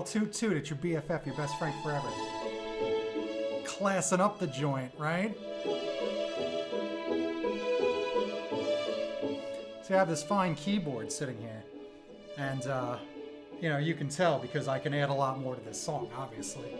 toot toot, it's your BFF, your best friend forever. Classing up the joint, right? So I have this fine keyboard sitting here. And, you know, you can tell because I can add a lot more to this song, obviously.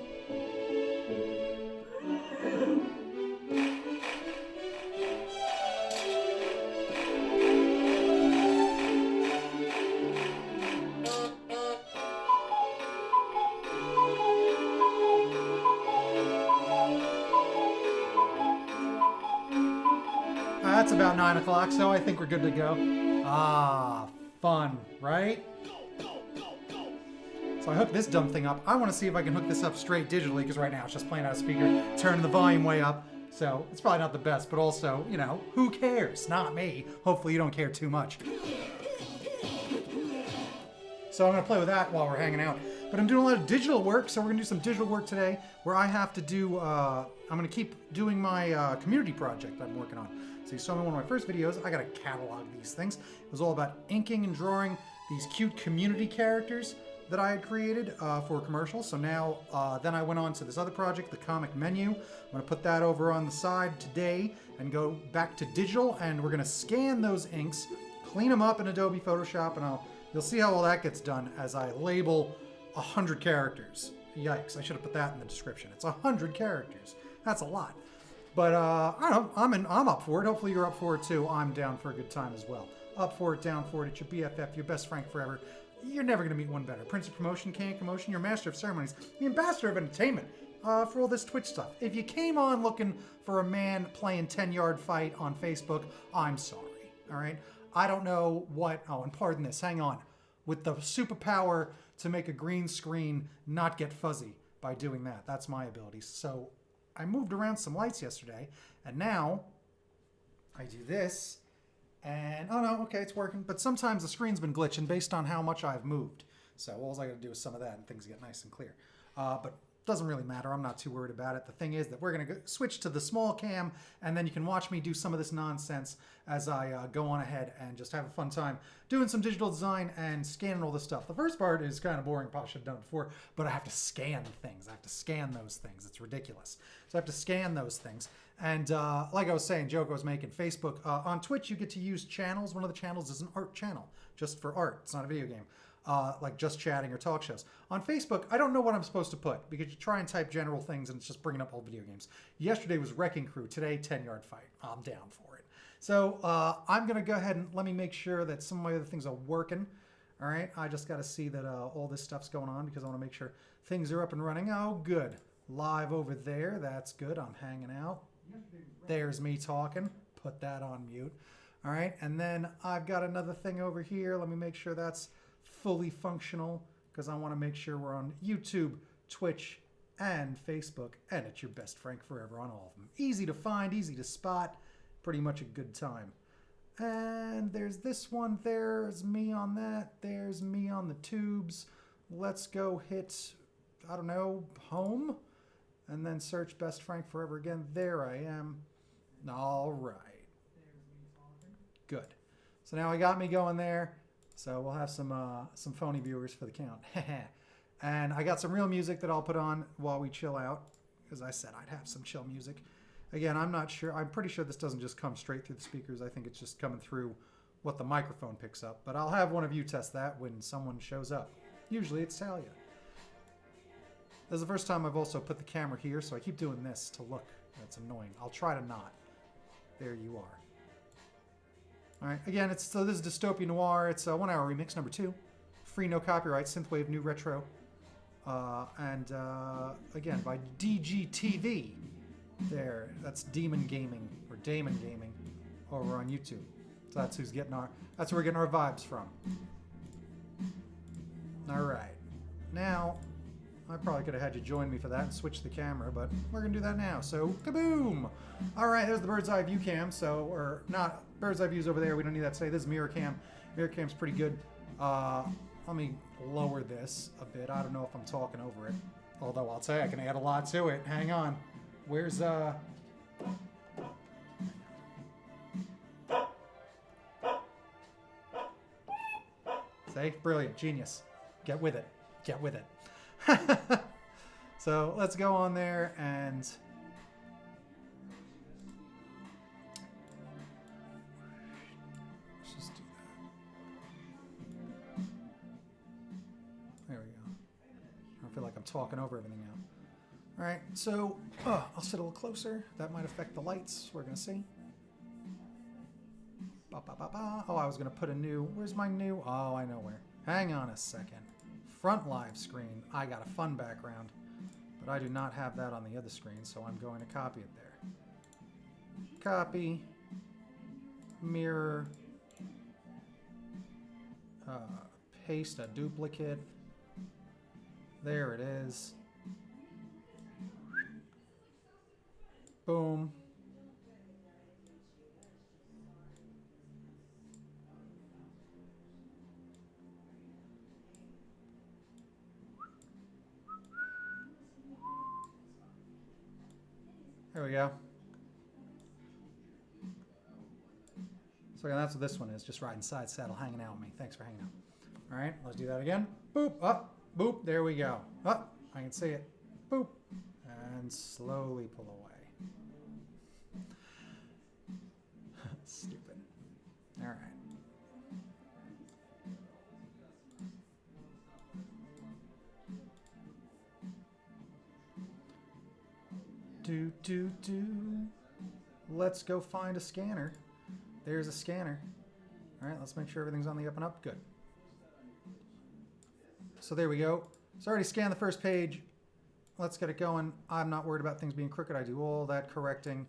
That's about 9 o'clock, so I think we're good to go. Ah, fun, right? So I hook this dumb thing up. I want to see if I can hook this up straight digitally, because right now it's just playing out a speaker, turning the volume way up. So it's probably not the best, but also, you know, who cares? Not me. Hopefully you don't care too much. So I'm going to play with that while we're hanging out. But I'm doing a lot of digital work, so we're going to do some digital work today where I have to do, I'm going to keep doing my community project I'm working on. So you saw me in one of my first videos. I got to catalog these things. It was all about inking and drawing these cute community characters that I had created for commercials. So now, then I went on to this other project, the comic menu. I'm going to put that over on the side today and go back to digital, and we're going to scan those inks, clean them up in Adobe Photoshop, and you'll see how all that gets done as I label 100 characters. Yikes, I should have put that in the description. It's 100 characters. That's a lot. But I don't know, I'm up for it. Hopefully you're up for it too. I'm down for a good time as well. Up for it, down for it. It's your BFF, your best Frank forever. You're never going to meet one better. Prince of Promotion, King of Commotion, your master of ceremonies, the ambassador of entertainment for all this Twitch stuff. If you came on looking for a man playing 10-yard fight on Facebook, I'm sorry, all right? I don't know what, oh, and pardon this, hang on. With the superpower to make a green screen not get fuzzy by doing that. That's my ability. So I moved around some lights yesterday, and now I do this. And, oh no, okay, it's working. But sometimes the screen's been glitching based on how much I've moved. So all I gotta do is some of that and things get nice and clear. But doesn't really matter. I'm not too worried about it. The thing is that we're gonna switch to the small cam, and then you can watch me do some of this nonsense as I go on ahead and just have a fun time doing some digital design and scanning all this stuff. The first part is kind of boring. Probably should have done it before, but I have to scan things. I have to scan those things. It's ridiculous. So I have to scan those things. And like I was saying, joke I was making, Facebook. On Twitch, you get to use channels. One of the channels is an art channel, just for art. It's not a video game, like just chatting or talk shows. On Facebook, I don't know what I'm supposed to put because you try and type general things and it's just bringing up old video games. Yesterday was Wrecking Crew. Today, 10-yard fight. I'm down for it. So I'm going to go ahead and let me make sure that some of my other things are working. All right, I just got to see that all this stuff's going on because I want to make sure things are up and running. Oh, good. Live over there. That's good. I'm hanging out. There's me talking. Put that on mute. All right, and then I've got another thing over here. Let me make sure that's fully functional because I want to make sure we're on YouTube, Twitch, and Facebook. And it's your best Frank forever on all of them. Easy to find, easy to spot. Pretty much a good time. And there's this one. There's me on that. There's me on the tubes. Let's go hit, I don't know, home. And then search Best Frank Forever again. There I am. All right. Good. So now I got me going there. So we'll have some phony viewers for the count. And I got some real music that I'll put on while we chill out. Because I said I'd have some chill music. Again, I'm not sure. I'm pretty sure this doesn't just come straight through the speakers. I think it's just coming through what the microphone picks up. But I'll have one of you test that when someone shows up. Usually it's Talia. This is the first time I've also put the camera here, so I keep doing this to look. That's annoying. I'll try to not. There you are. All right. Again, so this is Dystopia Noir. It's a 1 hour remix, number 2. Free, no copyright, synthwave, new retro. Again, by DGTV. There. That's Demon Gaming, or Damon Gaming, over on YouTube. So that's who's getting that's where we're getting our vibes from. All right. Now, I probably could have had you join me for that and switch the camera, but we're going to do that now. So, kaboom! All right, there's the bird's eye view cam. So, or not, bird's eye view's over there. We don't need that today. This is mirror cam. Mirror cam's pretty good. Let me lower this a bit. I don't know if I'm talking over it. Although I'll tell you, I can add a lot to it. Hang on. Where's, See? Brilliant. Genius. Get with it. Get with it. So let's go on there and let's just do that. There we go. I don't feel like I'm talking over everything now. All right, so I'll sit a little closer. That might affect the lights. We're gonna see. Ba, ba, ba, ba. Oh, I was gonna put a new. Where's my new? Oh, I know where. Hang on a second. Front live screen. I got a fun background, but I do not have that on the other screen, so I'm going to copy it there. Copy. Mirror. Paste a duplicate. There it is. Boom. There we go. So again, that's what this one is. Just riding side saddle, hanging out with me. Thanks for hanging out. All right, let's do that again. Boop, up, boop. There we go. Up, I can see it. Boop, and slowly pull away. Stupid. All right. Do. Let's go find a scanner. There's a scanner. All right, let's make sure everything's on the up and up. Good. So there we go. It's already scanned the first page. Let's get it going. I'm not worried about things being crooked. I do all that correcting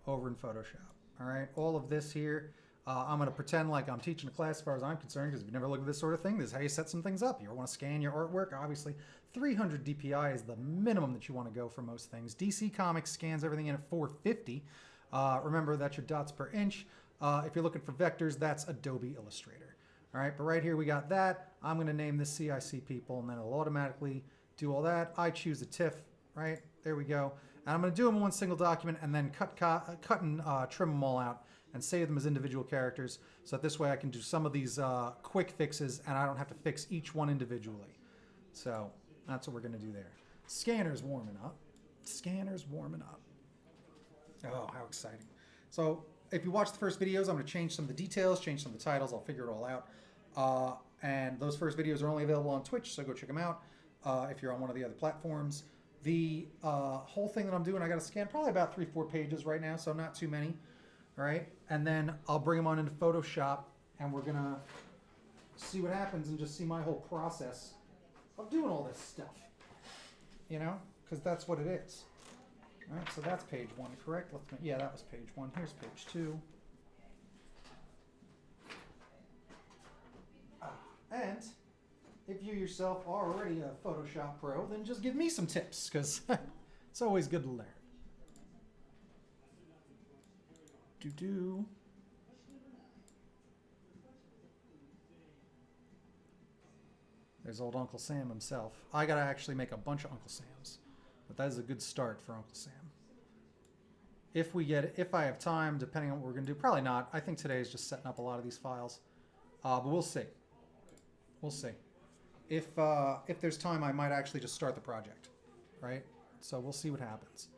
over in Photoshop. All right, all of this here. I'm going to pretend like I'm teaching a class as far as I'm concerned, because if you've never looked at this sort of thing, this is how you set some things up. You want to scan your artwork. Obviously, 300 DPI is the minimum that you want to go for most things. DC Comics scans everything in at 450. Remember, that's your dots per inch. If you're looking for vectors, that's Adobe Illustrator. All right, but right here we got that. I'm going to name this CIC people, and then it'll automatically do all that. I choose a TIFF, right? There we go. And I'm going to do them in one single document and then cut and trim them all out and save them as individual characters, so that this way I can do some of these quick fixes and I don't have to fix each one individually. So that's what we're going to do there. Scanner's warming up. Scanner's warming up. Oh, how exciting. So if you watch the first videos, I'm going to change some of the details, change some of the titles. I'll figure it all out. And those first videos are only available on Twitch, so go check them out if you're on one of the other platforms. The whole thing that I'm doing, I got to scan probably about 3-4 pages right now, so not too many. All right, and then I'll bring them on into Photoshop, and we're going to see what happens and just see my whole process of doing all this stuff, you know, because that's what it is. All right, so that's page 1, correct? Yeah, that was page 1. Here's page 2. And if you yourself are already a Photoshop pro, then just give me some tips, because it's always good to learn. There's old Uncle Sam himself. I gotta actually make a bunch of Uncle Sams, but that is a good start for Uncle Sam. If I have time, depending on what we're gonna do, probably not. I think today is just setting up a lot of these files, but we'll see. We'll see. If there's time, I might actually just start the project, right? So we'll see what happens.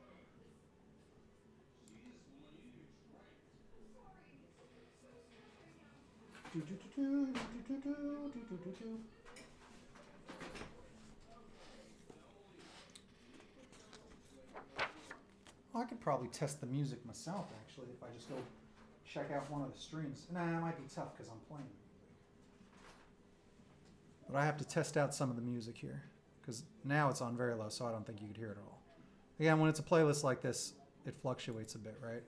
I could probably test the music myself, actually, if I just go check out one of the streams. Nah, it might be tough because I'm playing. But I have to test out some of the music here, because now it's on very low, so I don't think you could hear it at all. Again, when it's a playlist like this, it fluctuates a bit, right?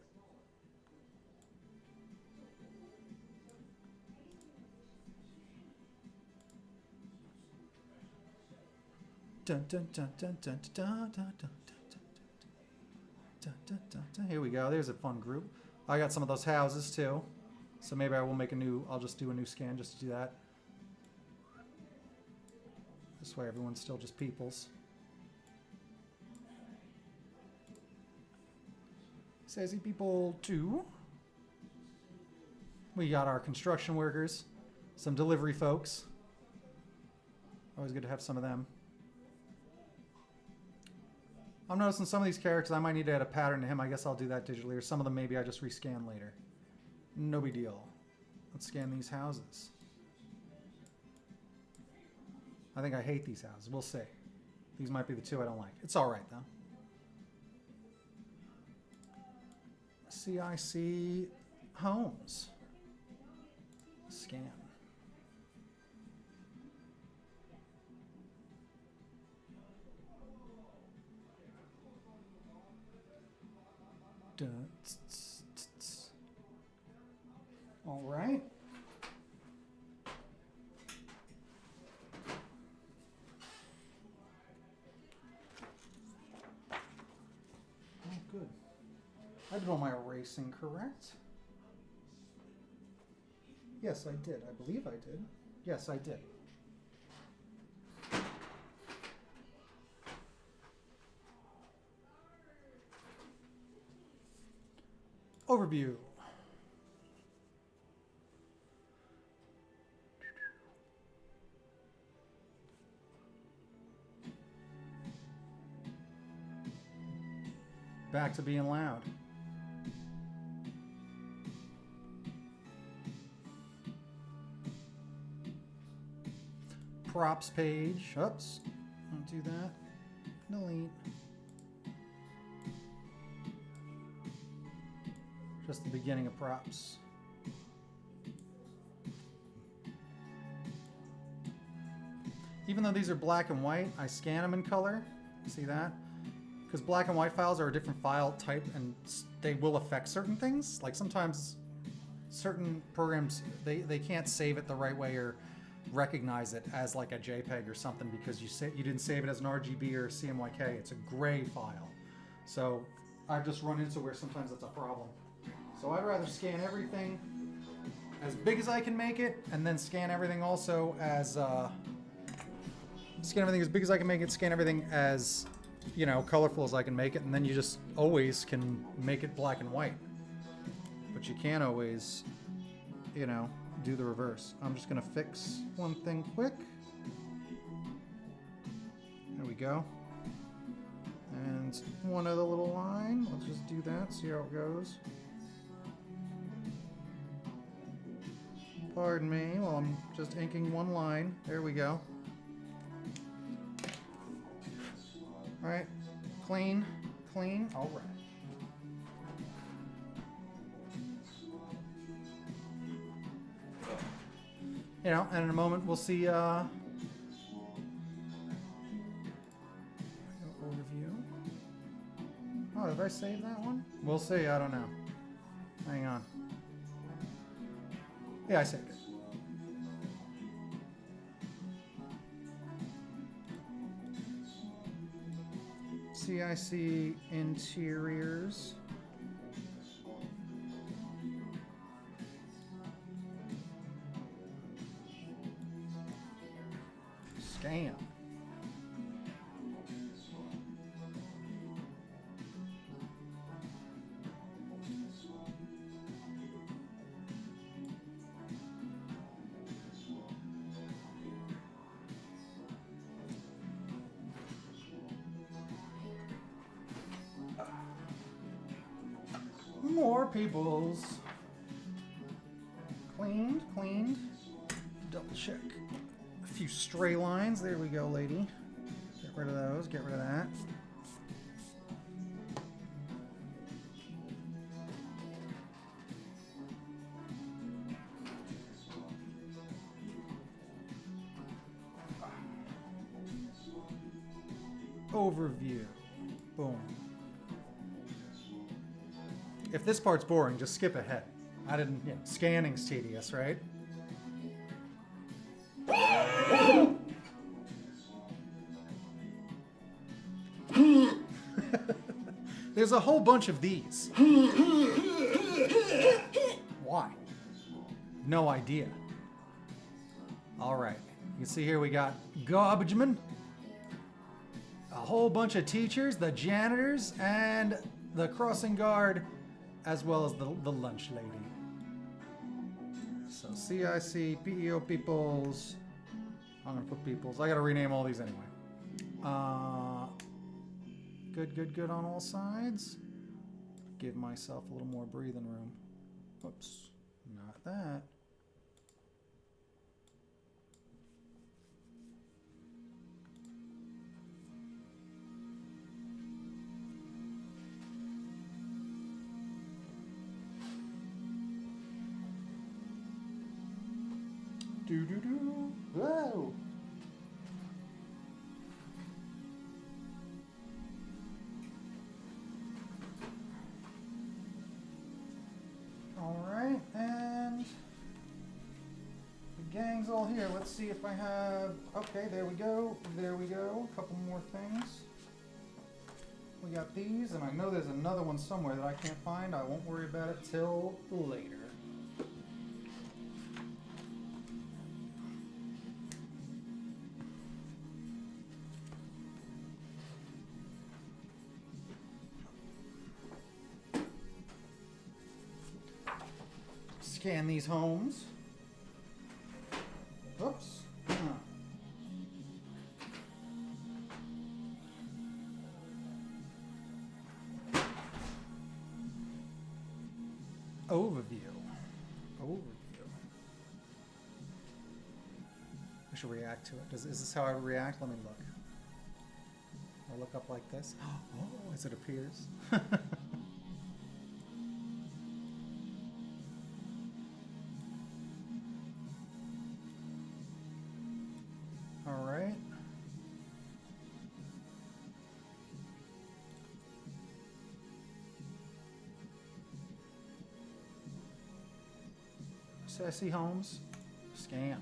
Dun, dun, dun, dun, dun, dun, dun, dun, dun. Here we go. There's a fun group. I got some of those houses too, so maybe I will make I'll just do a new scan just to do that. This way everyone's still just peoples. Sassy people 2. We got our construction workers, some delivery folks. Always good to have some of them. I'm noticing some of these characters, I might need to add a pattern to him. I guess I'll do that digitally, or some of them maybe I just rescan later. No big deal. Let's scan these houses. I think I hate these houses. We'll see. These might be the two I don't like. It's all right, though. CIC homes. Scan. Dun, tss, tss, tss, tss. All right. Oh, good. I did all my erasing correct. Yes, I did. I believe I did. Yes, I did. Overview. Back to being loud. Props page. Oops. Don't do that. Delete. Just the beginning of props. Even though these are black and white, I scan them in color. See that? Because black and white files are a different file type and they will affect certain things. Like sometimes certain programs, they can't save it the right way or recognize it as like a JPEG or something because you didn't save it as an RGB or CMYK. It's a gray file. So I've just run into where sometimes that's a problem. So I'd rather scan everything as big as I can make it, and then scan everything also as scan everything as big as I can make it. Scan everything as, you know, colorful as I can make it, and then you just always can make it black and white. But you can't always, you know, do the reverse. I'm just gonna fix one thing quick. There we go. And one other little line. Let's just do that. See how it goes. Pardon me while I'm just inking one line. There we go. All right, clean, clean. All right. You know, and in a moment we'll see. Overview. Oh, did I save that one? We'll see. I don't know. Hang on. Yeah, I saved it. CIC interiors. Scan. More peoples. Cleaned, cleaned. Double check. A few stray lines. There we go, lady. Get rid of those. Get rid of that. Overview. Boom. If this part's boring, just skip ahead. I didn't, you know, scanning's tedious, right? There's a whole bunch of these. Why? No idea. All right. You can see here we got garbagemen, a whole bunch of teachers, the janitors, and the crossing guard, as well as the lunch lady. So CIC, PEO peoples. I'm gonna put peoples. I gotta rename all these anyway. Good, good, good on all sides. Give myself a little more breathing room. Oops, not that. Do-do-do. Whoa! Alright, and the gang's all here. Let's see if I have... Okay, there we go. There we go. A couple more things. We got these, and I know there's another one somewhere that I can't find. I won't worry about it till later. Scan these homes. Oops. Overview. I should react to it. Is this how I react? Let me look. I look up like this. Oh, as it appears. I see homes. Scan.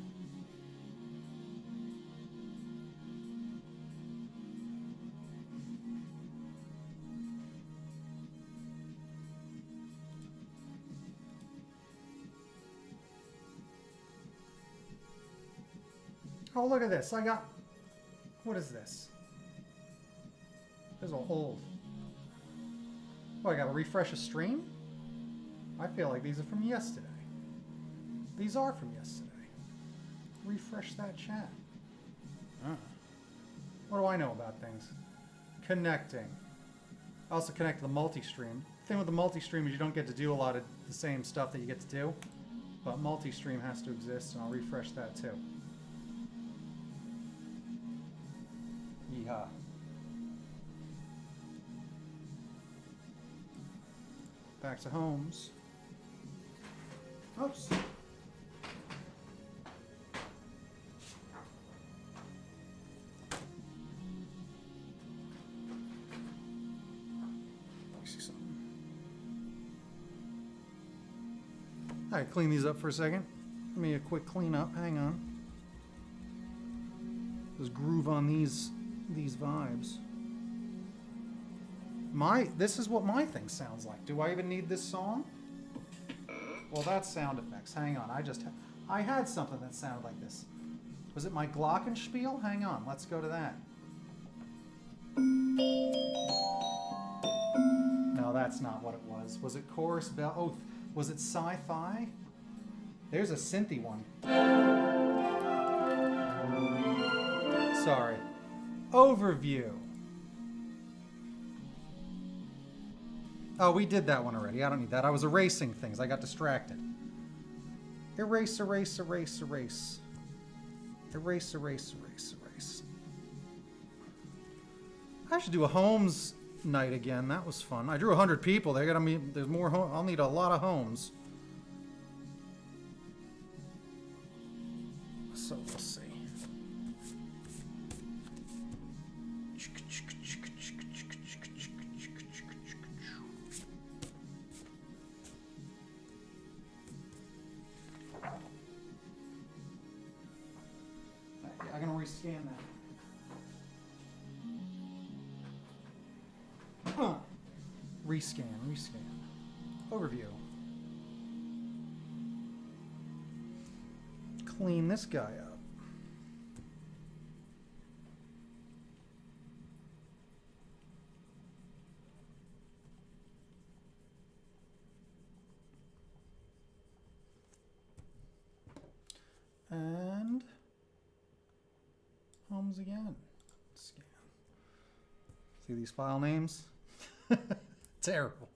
Oh, look at this. I got... What is this? This is all old. Oh, I gotta refresh a stream? I feel like these are from yesterday. These are from yesterday. Refresh that chat. What do I know about things? Connecting. I also connect to the multi-stream. The thing with the multi-stream is you don't get to do a lot of the same stuff that you get to do. But multi-stream has to exist, and I'll refresh that too. Yeehaw. Back to homes. Oops. I clean these up for a second. Give me a quick clean up. Hang on. Just groove on these vibes. This is what my thing sounds like. Do I even need this song? Well, that's sound effects. Hang on. I had something that sounded like this. Was it my glockenspiel? Hang on. Let's go to that. No, that's not what it was. Was it chorus bell? Oh, was it sci-fi? There's a synthy one. Sorry. Overview. Oh, we did that one already. I don't need that. I was erasing things. I got distracted. Erase, erase, erase, erase. Erase, erase, erase, erase. I should do a homes night again. That was fun. I drew 100 people. There's more. I'll need a lot of homes. So we'll see. I'm gonna rescan that. Rescan. Overview. Clean this guy up. And homes again. Scan. See these file names? Terrible.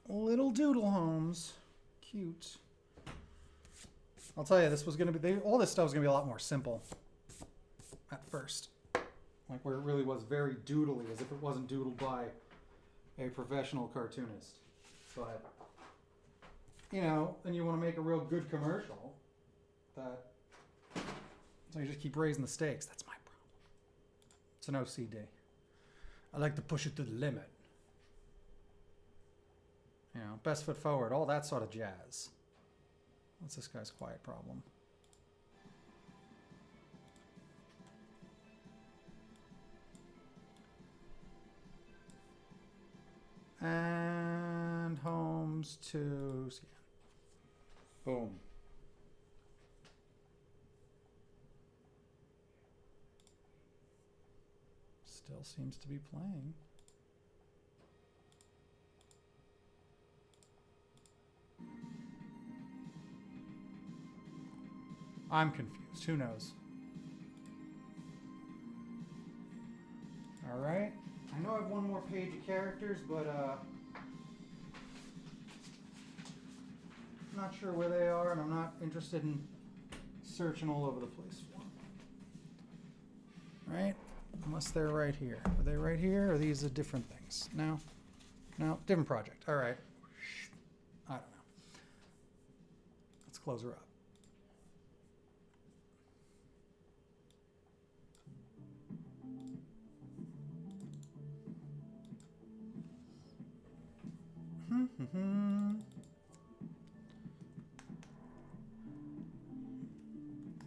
Little doodle homes. Cute. I'll tell you, this was going to be, all this stuff was going to be a lot more simple at first. Like where it really was very doodly, as if it wasn't doodled by a professional cartoonist. But, you know, then you want to make a real good commercial that, so you just keep raising the stakes. That's my problem. It's an OCD. I like to push it to the limit. You know, best foot forward, all that sort of jazz. What's this guy's quiet problem? And homes to scan. Boom. Still seems to be playing. I'm confused. Who knows? All right. I know I have one more page of characters, but I'm not sure where they are, and I'm not interested in searching all over the place for them. Right? Unless they're right here. Are they right here, or are these are different things? No? No? Different project. All right. I don't know. Let's close her up.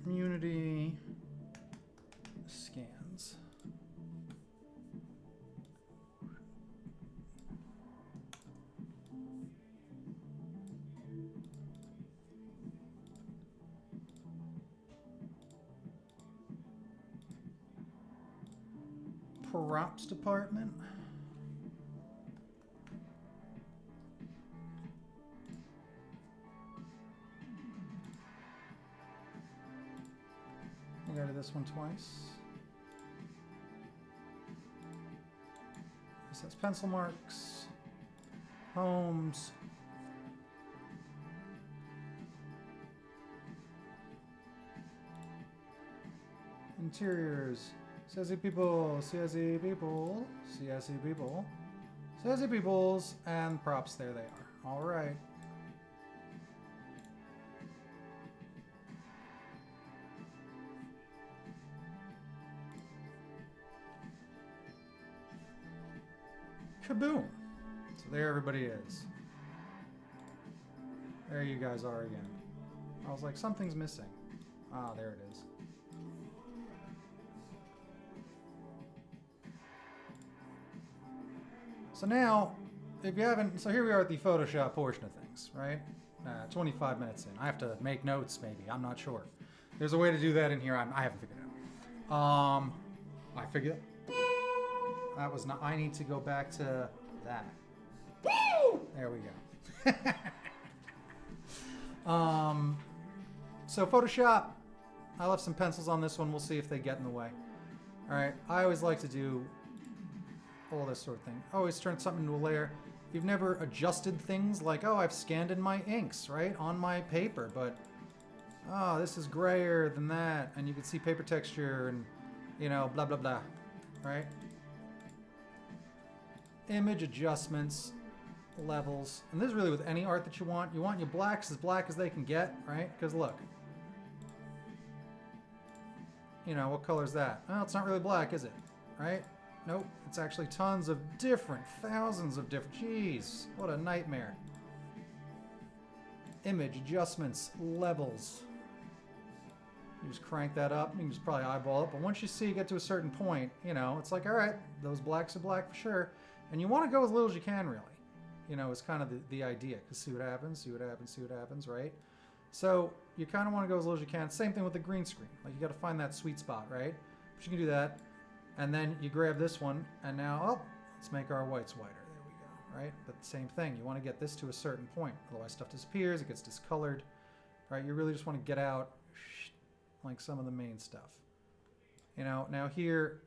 Community scans. Props department. Go to this one twice. This has pencil marks, homes, interiors, sassy people, sassy people, sassy people, sassy peoples, and props. There they are. All right. Kaboom! So there everybody is. There you guys are again. I was like, something's missing. Ah, there it is. So now, if you haven't, so here we are at the Photoshop portion of things, right? 25 minutes in. I have to make notes, maybe. I'm not sure. There's a way to do that in here. I haven't figured it out. I figured that was not. I need to go back to that. Woo! There we go. So Photoshop. I left some pencils on this one. We'll see if they get in the way. All right. I always like to do all this sort of thing. Always turn something into a layer. If you've never adjusted things like, oh, I've scanned in my inks, right, on my paper, but oh, this is grayer than that, and you can see paper texture and, you know, blah, blah, blah, right? Image adjustments, levels, and this is really with any art that you want. You want your blacks as black as they can get, right? Because look, you know, what color is that? Well, it's not really black, is it? Right? Nope, it's actually tons of different, thousands of different, jeez, what a nightmare. Image adjustments, levels. You just crank that up, you can just probably eyeball it, but once you see you get to a certain point, you know, it's like, all right, those blacks are black for sure. And you want to go as little as you can, really. You know, it's kind of the idea, because see what happens, see what happens, see what happens, right? So you kind of want to go as little as you can. Same thing with the green screen. Like, you got to find that sweet spot, right? But you can do that. And then you grab this one, and now, oh, let's make our whites whiter. There we go, right? But same thing, you want to get this to a certain point. Otherwise stuff disappears, it gets discolored, right? You really just want to get out like some of the main stuff. You know, now here,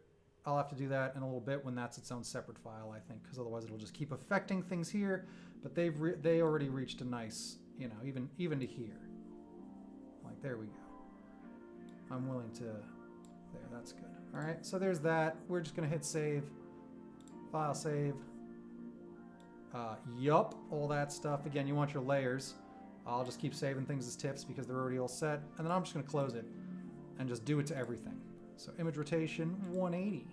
I'll have to do that in a little bit when that's its own separate file, I think, because otherwise it'll just keep affecting things here. But they already reached a nice, you know, even to here. Like, there we go. I'm willing to, there, that's good. All right, so there's that. We're just gonna hit save, file save. Yup, all that stuff. Again, you want your layers. I'll just keep saving things as TIFFs because they're already all set. And then I'm just gonna close it and just do it to everything. So image rotation, 180.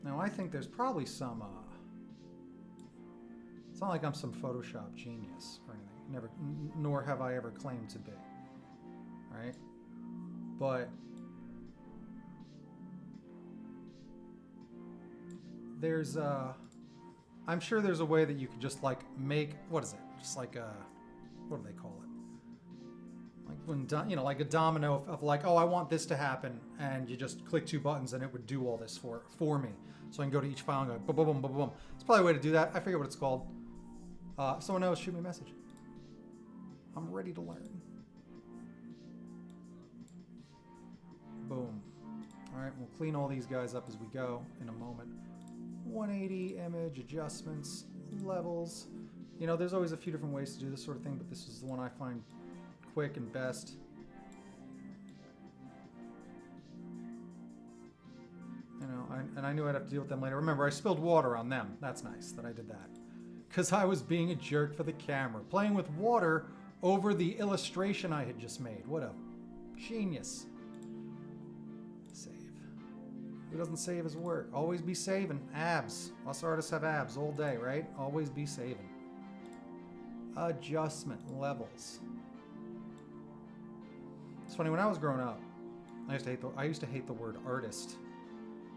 Now I think there's probably some, it's not like I'm some Photoshop genius or anything. Never, nor have I ever claimed to be. Right? But there's, I'm sure there's a way that you could just like make, what is it? Just like a, what do they call it? Like when, you know, like a domino of like, oh, I want this to happen, and you just click 2 buttons and it would do all this for me. So I can go to each file and go boom, boom, boom, boom, boom. It's probably a way to do that. I forget what it's called. If someone knows, shoot me a message. I'm ready to learn. Boom. All right, we'll clean all these guys up as we go in a moment. 180 image adjustments, levels. You know, there's always a few different ways to do this sort of thing, but this is the one I find quick and best. You know, and I knew I'd have to deal with them later. Remember, I spilled water on them. That's nice that I did that. Because I was being a jerk for the camera. Playing with water over the illustration I had just made. What a genius. Save. Who doesn't save his work? Always be saving. Abs. Us artists have abs all day, right? Always be saving. Adjustment levels. It's funny, when I was growing up, I used to hate the word artist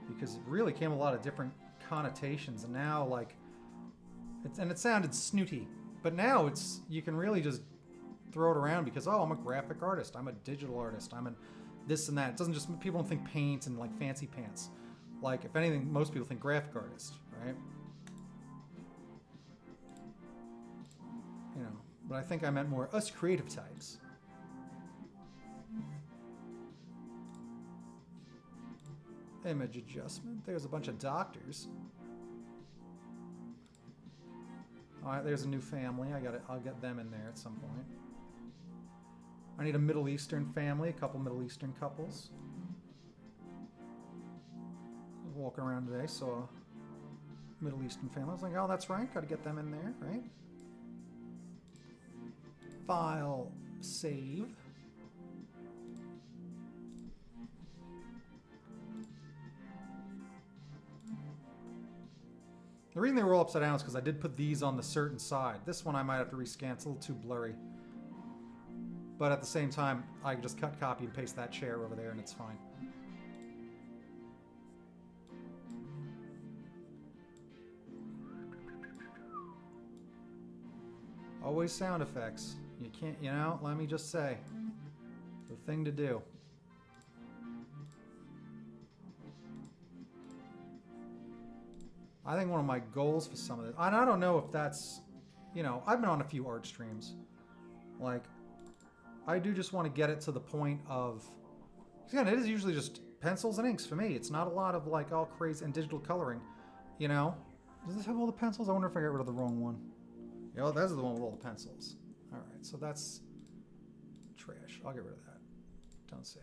because it really came a lot of different connotations, and now like it sounded snooty, but now it's, you can really just throw it around because, oh, I'm a graphic artist, I'm a digital artist, I'm a this and that. It doesn't just, people don't think paint and like fancy pants. Like, if anything, most people think graphic artist, right? You know, but I think I meant more us creative types. Image adjustment. There's a bunch of doctors. All right, there's a new family. I'll get them in there at some point. I need a Middle Eastern family, a couple Middle Eastern couples. Walking around today, saw a Middle Eastern family. I was like, oh, that's right. Got to get them in there, right? File, save. The reason they were all upside down is because I did put these on the certain side. This one I might have to rescan. It's a little too blurry. But at the same time, I can just cut, copy, and paste that chair over there, and it's fine. Always sound effects. You can't, you know, let me just say. The thing to do. I think one of my goals for some of this, and I don't know if that's, you know, I've been on a few art streams. Like, I do just want to get it to the point of, again, it is usually just pencils and inks for me. It's not a lot of like all crazy and digital coloring, you know. Does this have all the pencils? I wonder if I got rid of the wrong one. Yeah, well, that's the one with all the pencils. All right, so that's trash. I'll get rid of that. Don't save.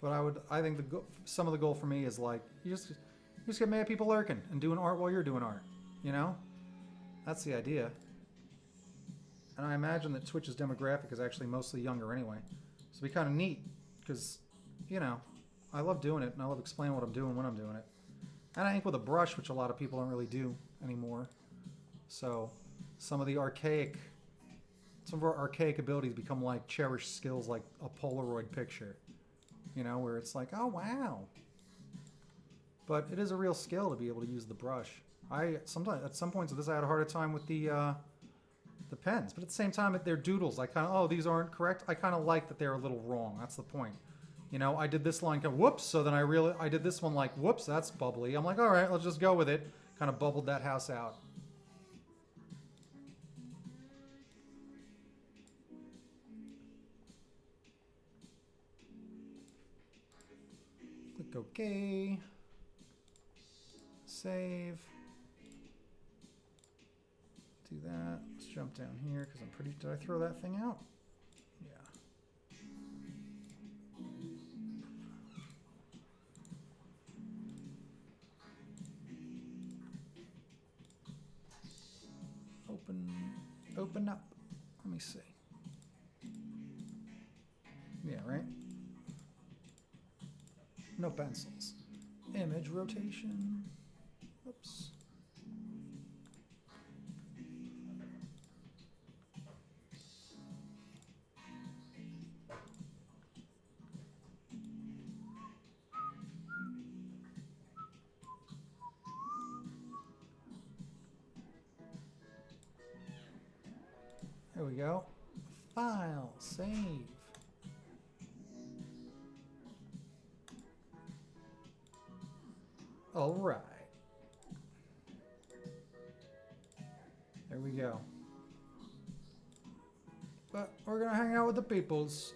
But I think some of the goal for me is like, you just get mad people lurking and doing art while you're doing art, you know? That's the idea. And I imagine that Twitch's demographic is actually mostly younger anyway. So it'd be kind of neat, because, you know, I love doing it, and I love explaining what I'm doing when I'm doing it. And I ink with a brush, which a lot of people don't really do anymore. So some of our archaic abilities become like cherished skills, like a Polaroid picture. You know, where it's like, oh, wow. But it is a real skill to be able to use the brush. Sometimes, at some points of this, I had a harder time with the Depends. But at the same time, they're doodles. I kind of, oh, these aren't correct. I kind of like that they're a little wrong. That's the point. You know, I did this line, whoops. So then I did this one like, whoops, that's bubbly. I'm like, all right, let's just go with it. Kind of bubbled that house out. Click OK. Save. Do that. Let's jump down here because I'm pretty. Did I throw that thing out? Yeah. Open up. Let me see. Yeah, right? No pencils. Image rotation. Oops. There we go. File, save. All right. There we go. But we're gonna hang out with the peoples.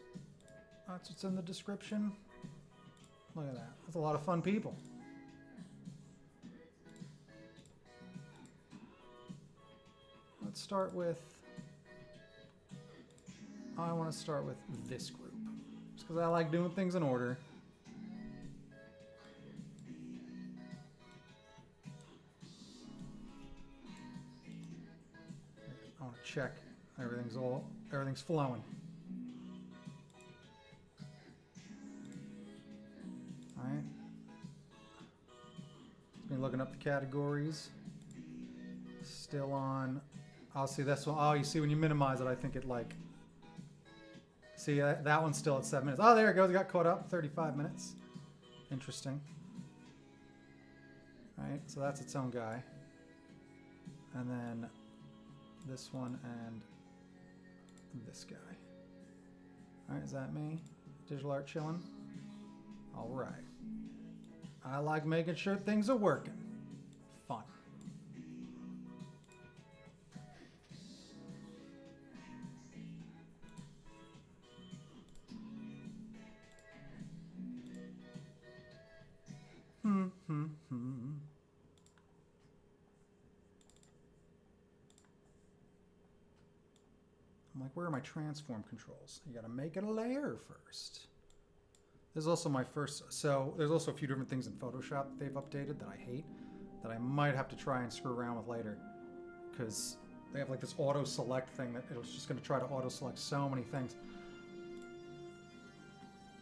That's what's in the description. Look at that. That's a lot of fun people. Let's start with... I want to start with this group. Just because I like doing things in order. I want to check everything's flowing. Alright. Just been looking up the categories. Still on. I'll see this one. Oh, you see when you minimize it, I think it like... See, that one's still at 7 minutes. Oh, there it goes. It got caught up. 35 minutes. Interesting. All right, so that's its own guy. And then this one and this guy. All right, is that me? Digital art chilling? All right. I like making sure things are working. Fun. I'm like, where are my transform controls? You gotta make it a layer first. There's also my first, so there's also a few different things in Photoshop that they've updated that I hate, that I might have to try and screw around with later. Because they have like this auto select thing that it was just gonna try to auto select so many things.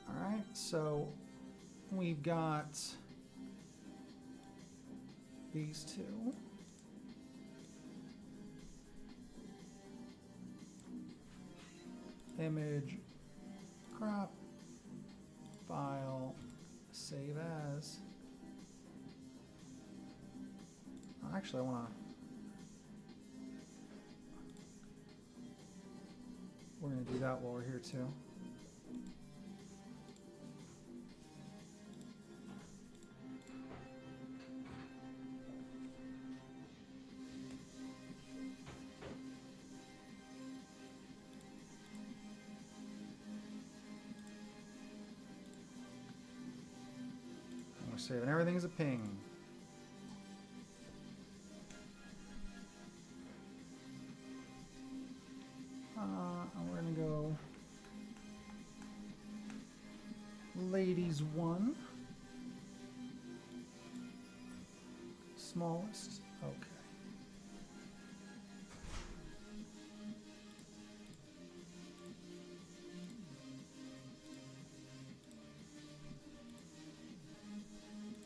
All right, so we've got these two. Image, crop, file, save as. Actually, I want to... We're going to do that while we're here too. Saving everything as a ping. And we're gonna go ladies 1, smallest. Okay.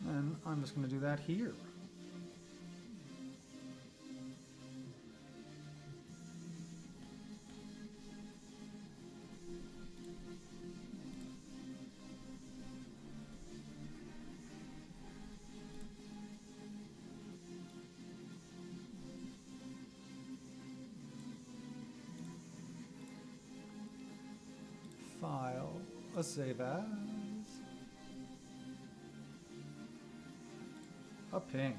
And I'm just going to do that here. Let's save as a ping.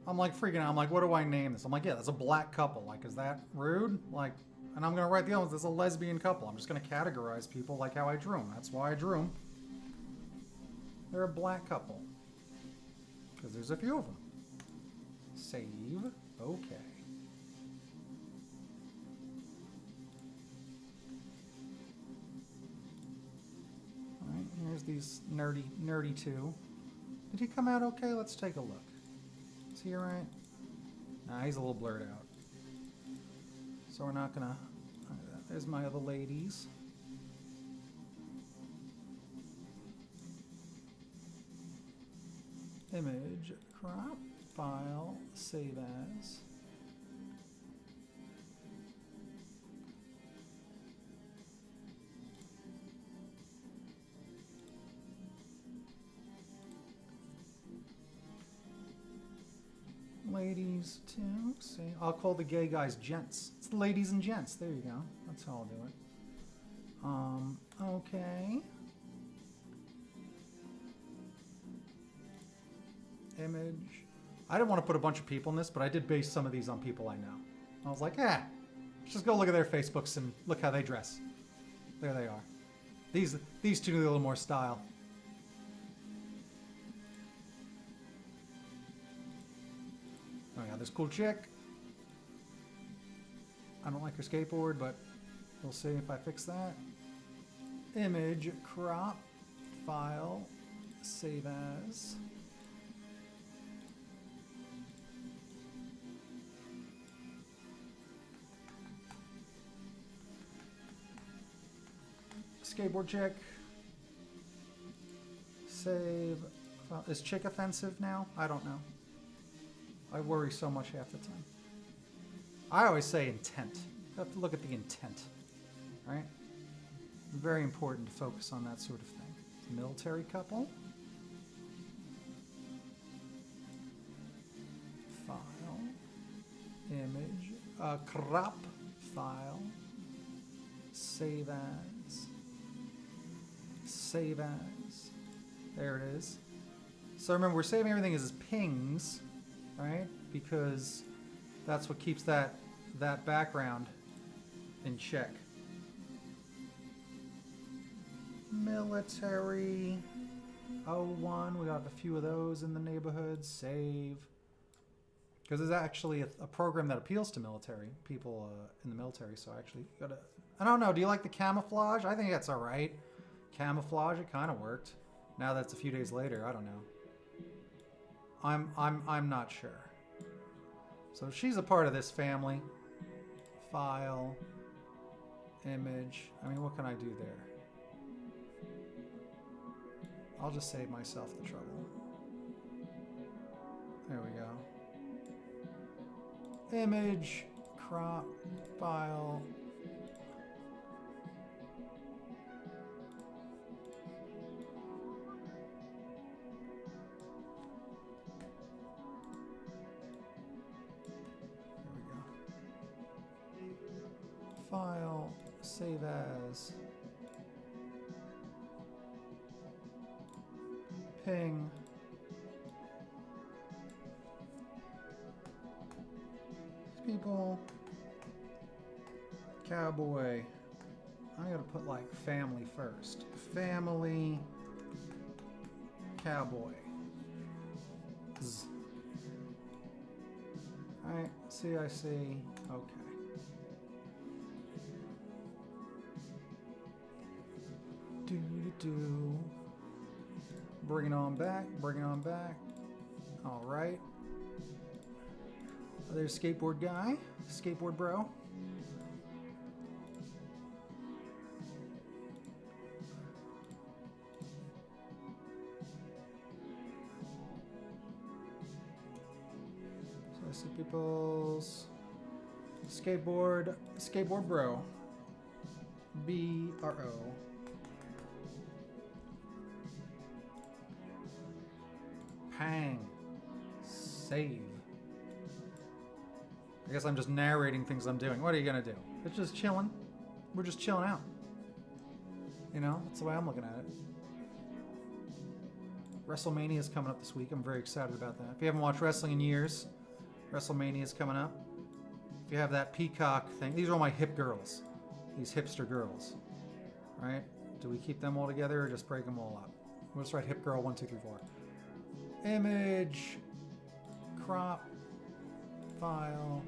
I'm like freaking out. I'm like, what do I name this? I'm like, yeah, that's a black couple. Like, is that rude? Like, and I'm gonna write the other ones. This is a lesbian couple. I'm just gonna categorize people like how I drew them. That's why I drew them. They're a black couple. Because there's a few of them. Save. Okay. Alright, here's these nerdy two. Did he come out okay? Let's take a look. Is he alright? Nah, he's a little blurred out. So we're not gonna... There's my other ladies. Image, crop, file, save as. Ladies too. See, I'll call the gay guys gents. It's the ladies and gents. There you go. That's how I'll do it. Okay. Image. I didn't want to put a bunch of people in this, but I did base some of these on people I know. I was like, let's just go look at their Facebooks and look how they dress. There they are. These two need a little more style. Oh yeah, this cool chick. I don't like her skateboard, but we'll see if I fix that. Image, crop, file, save as. Skateboard chick. Save. Is chick offensive now? I don't know. I worry so much half the time. I always say intent. You have to look at the intent, right? Very important to focus on that sort of thing. Military couple. File. Image. Crop. File. Save as. Save as. There it is. So remember, we're saving everything as pings, right? Because that's what keeps that background in check. Military 01, we got a few of those in the neighborhood. Save. Because there's actually a program that appeals to military people in the military, so actually gotta... I don't know, do you like the camouflage? I think that's alright. Camouflage, it kind of worked. Now that's a few days later, I don't know. I'm not sure. So she's a part of this family. File. Image. I mean, what can I do there? I'll just save myself the trouble. There we go. Image. Crop. File. File, save as, ping, people, cowboy. I gotta put like family first. Family, cowboy. Alright, CIC, okay. Do. Bring it on back, bring it on back. All right. There's skateboard guy, skateboard bro. So I see people's skateboard bro. BRO. Pang. Save. I guess I'm just narrating things I'm doing. What are you gonna do? It's just chilling. We're just chilling out. You know, that's the way I'm looking at it. WrestleMania is coming up this week. I'm very excited about that. If you haven't watched wrestling in years, WrestleMania is coming up. If you have that Peacock thing, these are all my hip girls. These hipster girls. Right? Do we keep them all together or just break them all up? We'll just write hip girl 1, 2, 3, 4. Image. Crop. File.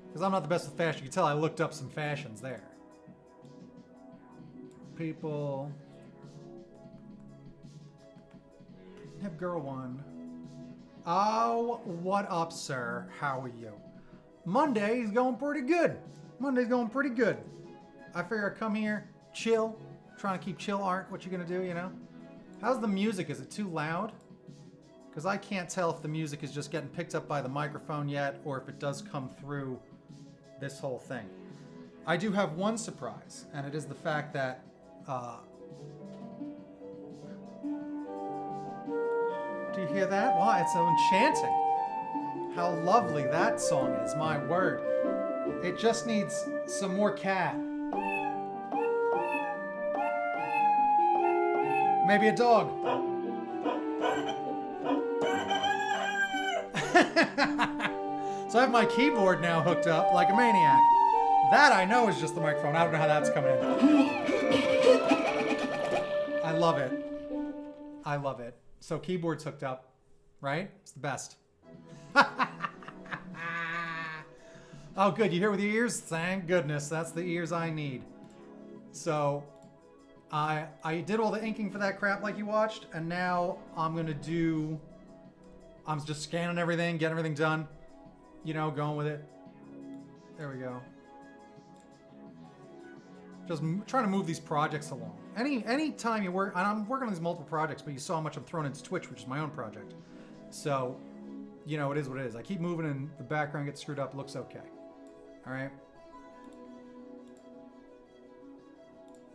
Because I'm not the best with fashion. You can tell I looked up some fashions there. People. Hip girl 1. Oh, what up, sir? How are you? Monday's going pretty good. Monday's going pretty good. I figure I'd come here, chill, trying to keep chill art. What you gonna do, you know? How's the music? Is it too loud? Because I can't tell if the music is just getting picked up by the microphone yet or if it does come through this whole thing. I do have one surprise, and it is the fact that do you hear that? Wow, it's so enchanting. How lovely that song is, my word. It just needs some more cat. Maybe a dog. So I have my keyboard now hooked up like a maniac. That I know is just the microphone. I don't know how that's coming in. I love it. I love it. So keyboard's hooked up, right? It's the best. Oh, good. You hear with your ears? Thank goodness. That's the ears I need. So I did all the inking for that crap like you watched, and now I'm just scanning everything, getting everything done. You know, going with it. There we go. Just trying to move these projects along. Any time you work, and I'm working on these multiple projects, but you saw how much I'm throwing into Twitch, which is my own project. So, you know, it is what it is. I keep moving and the background gets screwed up. Looks okay. All right.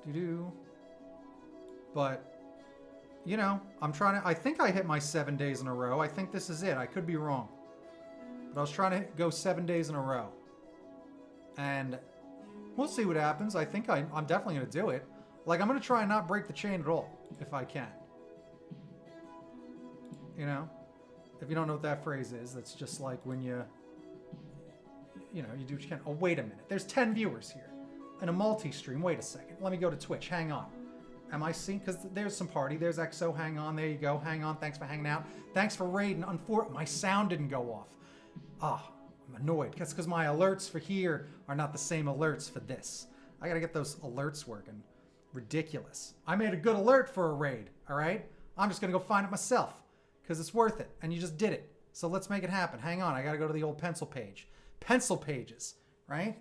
Doo-doo. But, you know, I think I hit my 7 days in a row. I think this is it. I could be wrong. But I was trying to go 7 days in a row. And we'll see what happens. I think I'm definitely going to do it. Like, I'm going to try and not break the chain at all, if I can. You know? If you don't know what that phrase is, that's just like when you do what you can. Oh, wait a minute. There's 10 viewers here. In a multi-stream. Wait a second. Let me go to Twitch. Hang on. Am I seeing? Because there's some party. There's XO. Hang on. There you go. Hang on. Thanks for hanging out. Thanks for raiding. My sound didn't go off. I'm annoyed. That's because my alerts for here are not the same alerts for this. I gotta get those alerts working. Ridiculous. I made a good alert for a raid, all right? I'm just gonna go find it myself because it's worth it, and you just did it. So let's make it happen. Hang on, I gotta go to the old pencil page. Pencil pages, right?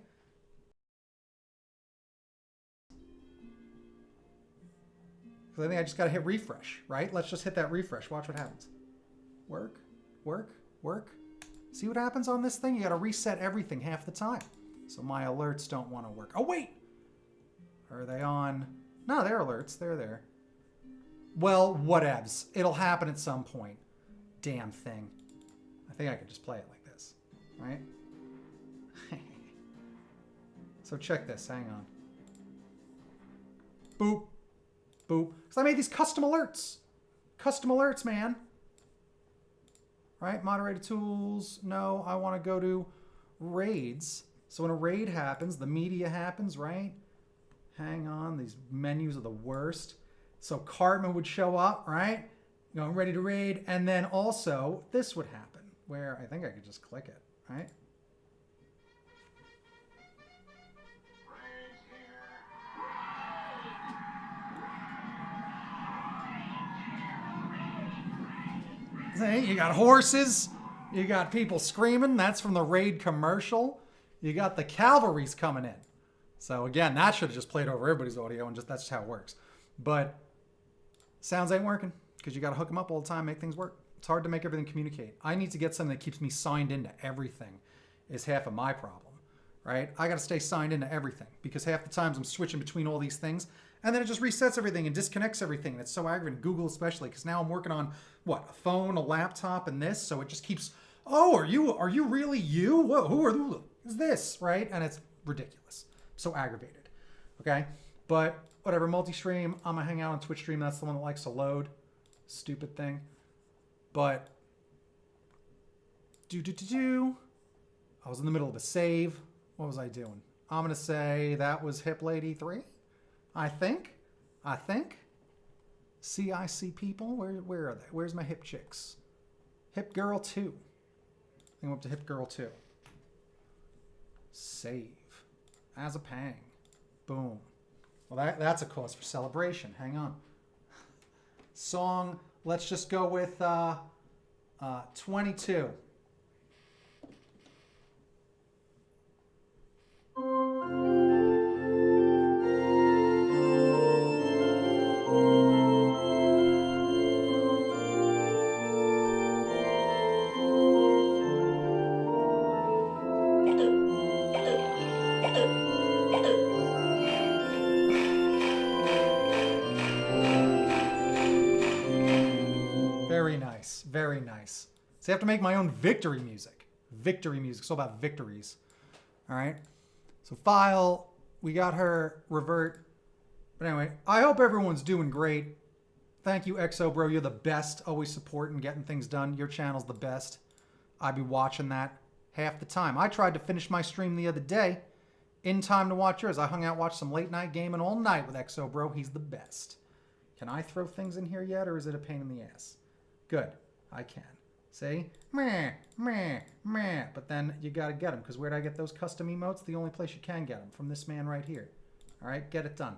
Because I think I just gotta hit refresh, right? Let's just hit that refresh. Watch what happens. Work, work, work. See what happens on this thing? You gotta reset everything half the time. So my alerts don't want to work. Oh, wait! Are they on? No, they're alerts. They're there. Well, whatevs. It'll happen at some point. Damn thing. I think I could just play it like this. Right? So check this. Hang on. Boop. Boop. Because I made these custom alerts. Custom alerts, man. Right? Moderated tools. No, I want to go to raids. So when a raid happens, the media happens, right? Hang on. These menus are the worst. So Cartman would show up, right? Going ready to raid. And then also this would happen where I think I could just click it, right? You got horses, you got people screaming. That's from the raid commercial. You got the cavalry's coming in. So again, that should have just played over everybody's audio and that's just how it works. But sounds ain't working because you got to hook them up all the time, make things work. It's hard to make everything communicate. I need to get something that keeps me signed into everything is half of my problem, right? I got to stay signed into everything because half the times I'm switching between all these things And then it just resets everything and disconnects everything. And it's so aggravating. Google especially, because now I'm working on, what, a phone, a laptop, and this. So it just keeps, oh, are you really you? Whoa, who is this, right? And it's ridiculous. So aggravated, okay? But whatever, multi-stream, I'm going to hang out on Twitch stream. That's the one that likes to load. Stupid thing. But, I was in the middle of a save. What was I doing? I'm going to say that was Hip Lady 3. I think. CIC people, where are they? Where's my hip chicks? Hip Girl 2. I think I'm up to Hip Girl 2. Save. As a pang. Boom. Well, that's a cause for celebration. Hang on. Song, let's just go with 22. Very nice. So I have to make my own victory music. Victory music. It's all about victories. All right. So file. We got her. Revert. But anyway, I hope everyone's doing great. Thank you, XO bro. You're the best. Always supporting, getting things done. Your channel's the best. I'd be watching that half the time. I tried to finish my stream the other day in time to watch yours. I hung out, watched some late night gaming all night with XO bro. He's the best. Can I throw things in here yet, or is it a pain in the ass? Good. I can. See? Meh, meh, meh. But then you got to get them, because where did I get those custom emotes? The only place you can get them, from this man right here. All right? Get it done.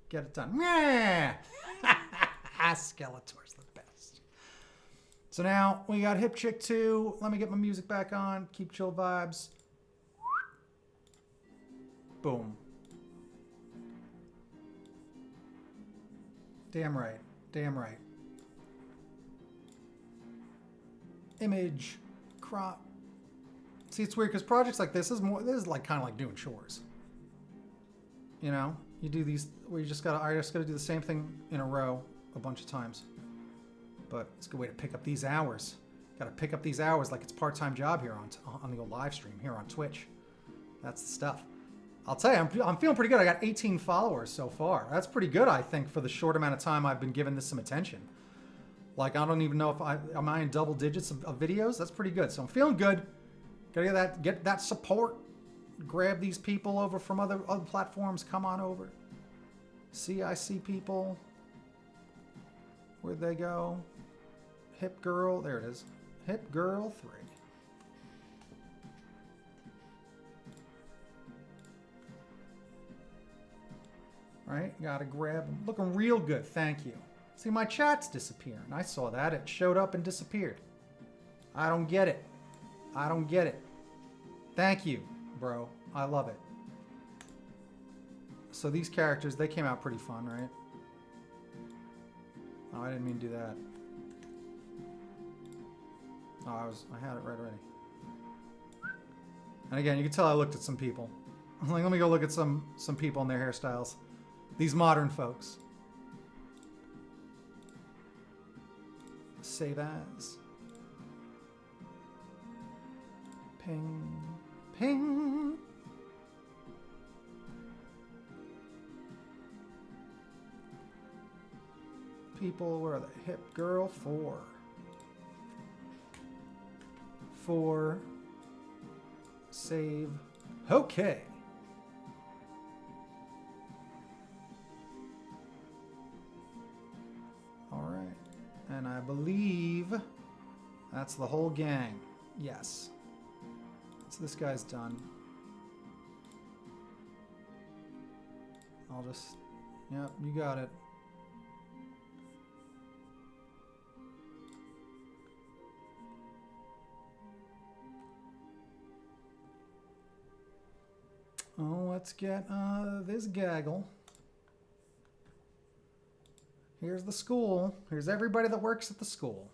Get it done. Meh! Skeletor's the best. So now we got Hip Chick 2. Let me get my music back on. Keep chill vibes. Boom. Damn right. Damn right. Image, crop. See, it's weird because projects like this is like kind of like doing chores. You know, you do these where I just gotta do the same thing in a row a bunch of times. But it's a good way to pick up these hours. Got to pick up these hours like it's a part-time job here on the old live stream here on Twitch. That's the stuff. I'll tell you, I'm feeling pretty good. I got 18 followers so far. That's pretty good, I think, for the short amount of time I've been giving this some attention. Like, I don't even know if am I in double digits of videos? That's pretty good. So I'm feeling good. Gotta get that support. Grab these people over from other platforms. Come on over. CIC people. Where'd they go? Hip Girl. There it is. Hip Girl 3. Right? Gotta grab them. Looking real good. Thank you. See, my chat's disappearing. I saw that. It showed up and disappeared. I don't get it. I don't get it. Thank you, bro. I love it. So these characters, they came out pretty fun, right? Oh, I didn't mean to do that. Oh, I had it right already. And again, you can tell I looked at some people. I'm like, let me go look at some people and their hairstyles. These modern folks. Save as. Ping. Ping. People, where are they? Hip Girl 4. 4. Save. Okay. All right. And I believe that's the whole gang. Yes. So this guy's done. I'll just... Yep, you got it. Oh, let's get this gaggle. Here's the school. Here's everybody that works at the school.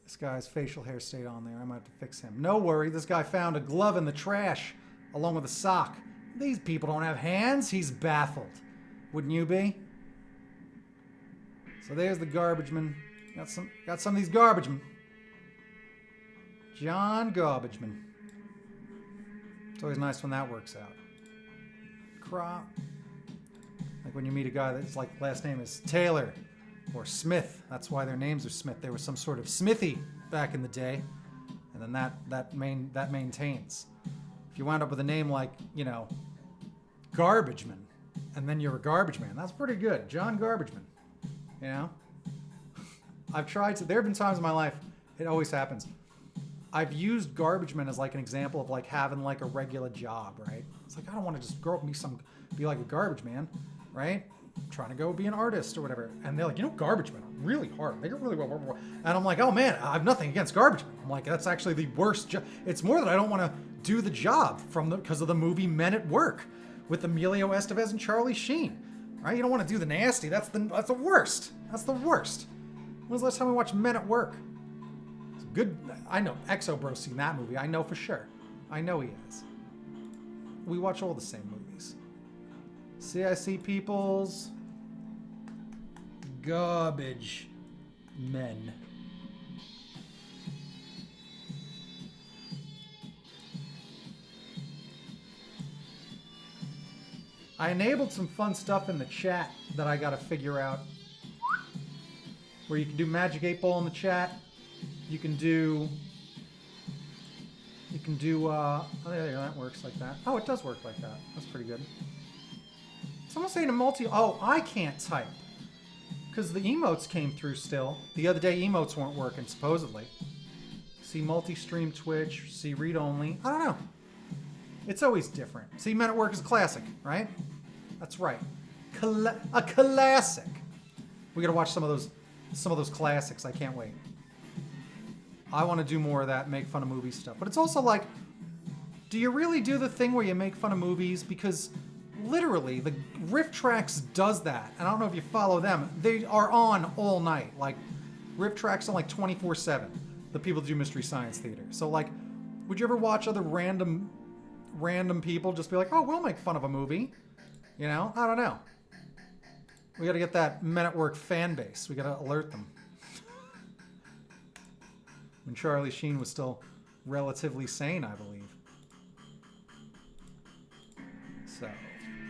This guy's facial hair stayed on there. I might have to fix him. No worry, this guy found a glove in the trash along with a sock. These people don't have hands. He's baffled. Wouldn't you be? So there's the garbage man. Got some of these garbage men. John Garbage Man. It's always nice when that works out. Crop. Like when you meet a guy that's like last name is Taylor or Smith. That's why their names are Smith. They were some sort of Smithy back in the day. And then that maintains. If you wind up with a name like, you know, Garbage Man, and then you're a garbage man, that's pretty good. John Garbage Man. You know? I've tried to, there have been times in my life, it always happens. I've used garbage man as like an example of like having like a regular job, right? It's like, I don't want to just grow up and be like a garbage man, right? I'm trying to go be an artist or whatever. And they're like, you know, garbage men are really hard. They get really well. And I'm like, oh man, I have nothing against garbage men. I'm like, that's actually the worst job. It's more that I don't want to do the job because of the movie Men at Work with Emilio Estevez and Charlie Sheen, right? You don't want to do the nasty. That's the worst. That's the worst. When was the last time we watched Men at Work? It's good. I know Exo Bro's seen that movie. I know for sure. I know he has. We watch all the same movies. CIC peoples. Garbage men. I enabled some fun stuff in the chat that I gotta figure out. Where you can do Magic 8 Ball in the chat. You can do, oh there you go, that works like that. Oh, it does work like that. That's pretty good. Someone's saying I can't type. Because the emotes came through still. The other day emotes weren't working, supposedly. See multi-stream Twitch, see read-only. I don't know. It's always different. See, Men at Work is a classic, right? That's right. A classic. We gotta watch some of those classics. I can't wait. I want to do more of that, make fun of movie stuff. But it's also like, do you really do the thing where you make fun of movies? Because literally, the Riff Tracks does that. And I don't know if you follow them. They are on all night. Like, Riff Tracks on like 24/7. The people that do Mystery Science Theater. So like, would you ever watch other random people just be like, oh, we'll make fun of a movie? You know? I don't know. We got to get that Men at Work fan base. We got to alert them. When Charlie Sheen was still relatively sane, I believe. So,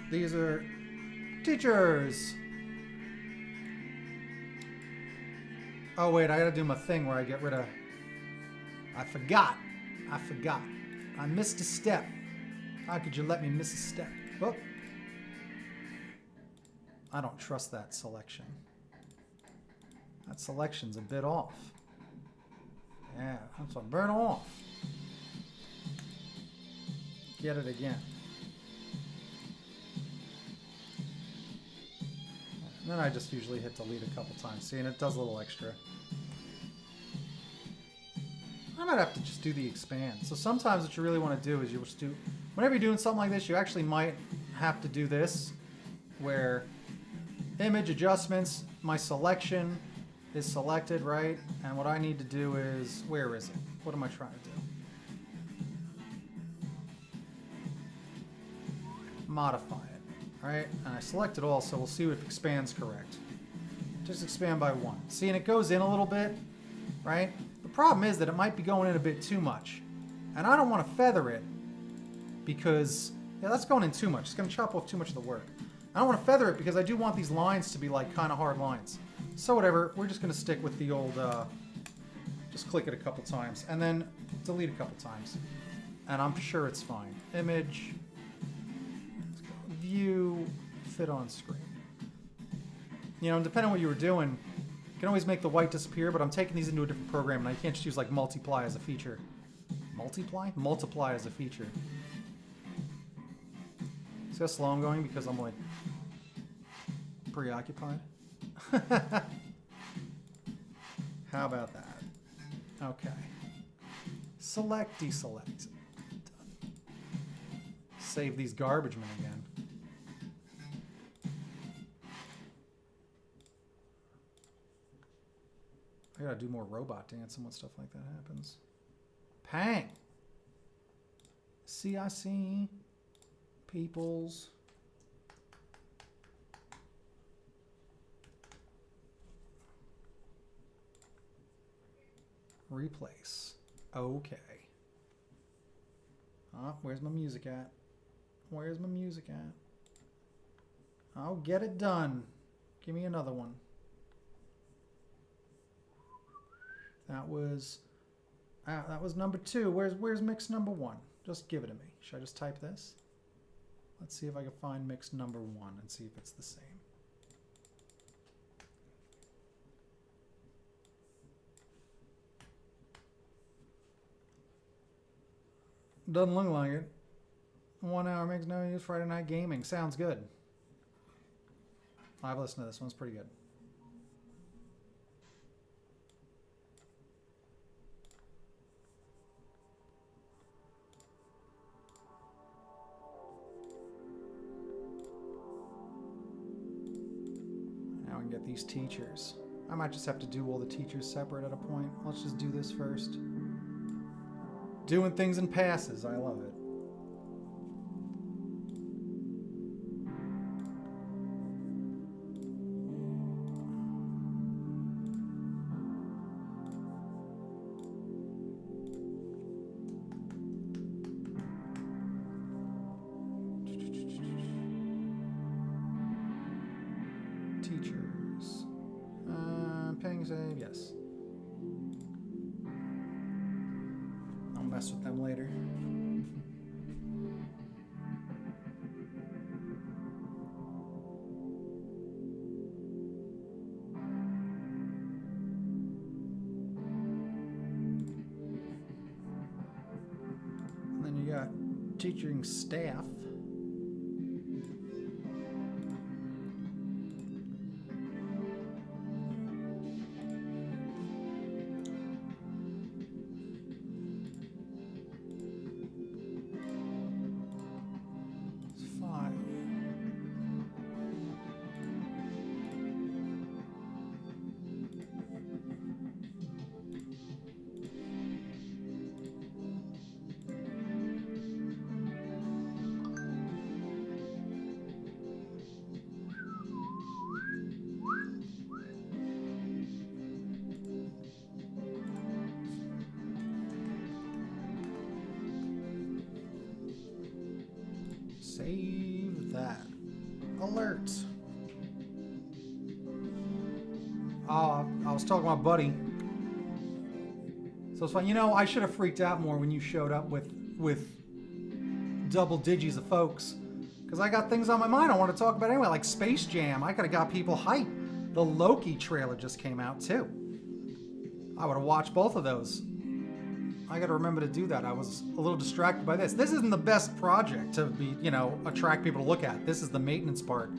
these are teachers. Oh, wait, I got to do my thing where I get rid of... I forgot. I missed a step. How could you let me miss a step? Whoop. I don't trust that selection. That selection's a bit off. Yeah, that's a burn off. Get it again. And then I just usually hit delete a couple times. See, and it does a little extra. I might have to just do the expand. So sometimes what you really want to do is you just do... Whenever you're doing something like this, you actually might have to do this, where image adjustments, my selection is selected, right? And what I need to do is... Where is it? What am I trying to do? Modify it, right? And I select it all, so we'll see if it expands correct. Just expand by 1. See, and it goes in a little bit, right? The problem is that it might be going in a bit too much. And I don't want to feather it because, yeah, that's going in too much. It's going to chop off too much of the work. I don't want to feather it because I do want these lines to be like kind of hard lines. So whatever, we're just going to stick with the old, just click it a couple times and then delete a couple times. And I'm sure it's fine. Image, view, fit on screen. You know, depending on what you were doing, you can always make the white disappear, but I'm taking these into a different program and I can't just use like multiply as a feature. Multiply? Multiply as a feature. See how slow I'm going because I'm like preoccupied? How about that? Okay. Select, deselect. Done. Save these garbage men again. I gotta do more robot dancing when stuff like that happens. Pang! CIC peoples. Replace. Okay. Oh, where's my music at? Where's my music at? I'll get it done. Give me another one. That was number 2. Where's mix number 1? Just give it to me. Should I just type this? Let's see if I can find mix number 1 and see if it's the same. Doesn't look like it. 1 hour makes no use. Friday night gaming. Sounds good. I've listened to this one. It's pretty good. Now we can get these teachers. I might just have to do all the teachers separate at a point. Let's just do this first. Doing things in passes. I love it. Teachers. Paying save, yes. I'll mess with them later. And then you got teaching staff. Save that. Alert. I was talking to my buddy. So it's fun. You know, I should have freaked out more when you showed up with double digis of folks. Because I got things on my mind I want to talk about anyway, like Space Jam. I could have got people hyped. The Loki trailer just came out too. I would have watched both of those. I got to remember to do that. I was a little distracted by this. This isn't the best project to be, you know, attract people to look at. This is the maintenance part.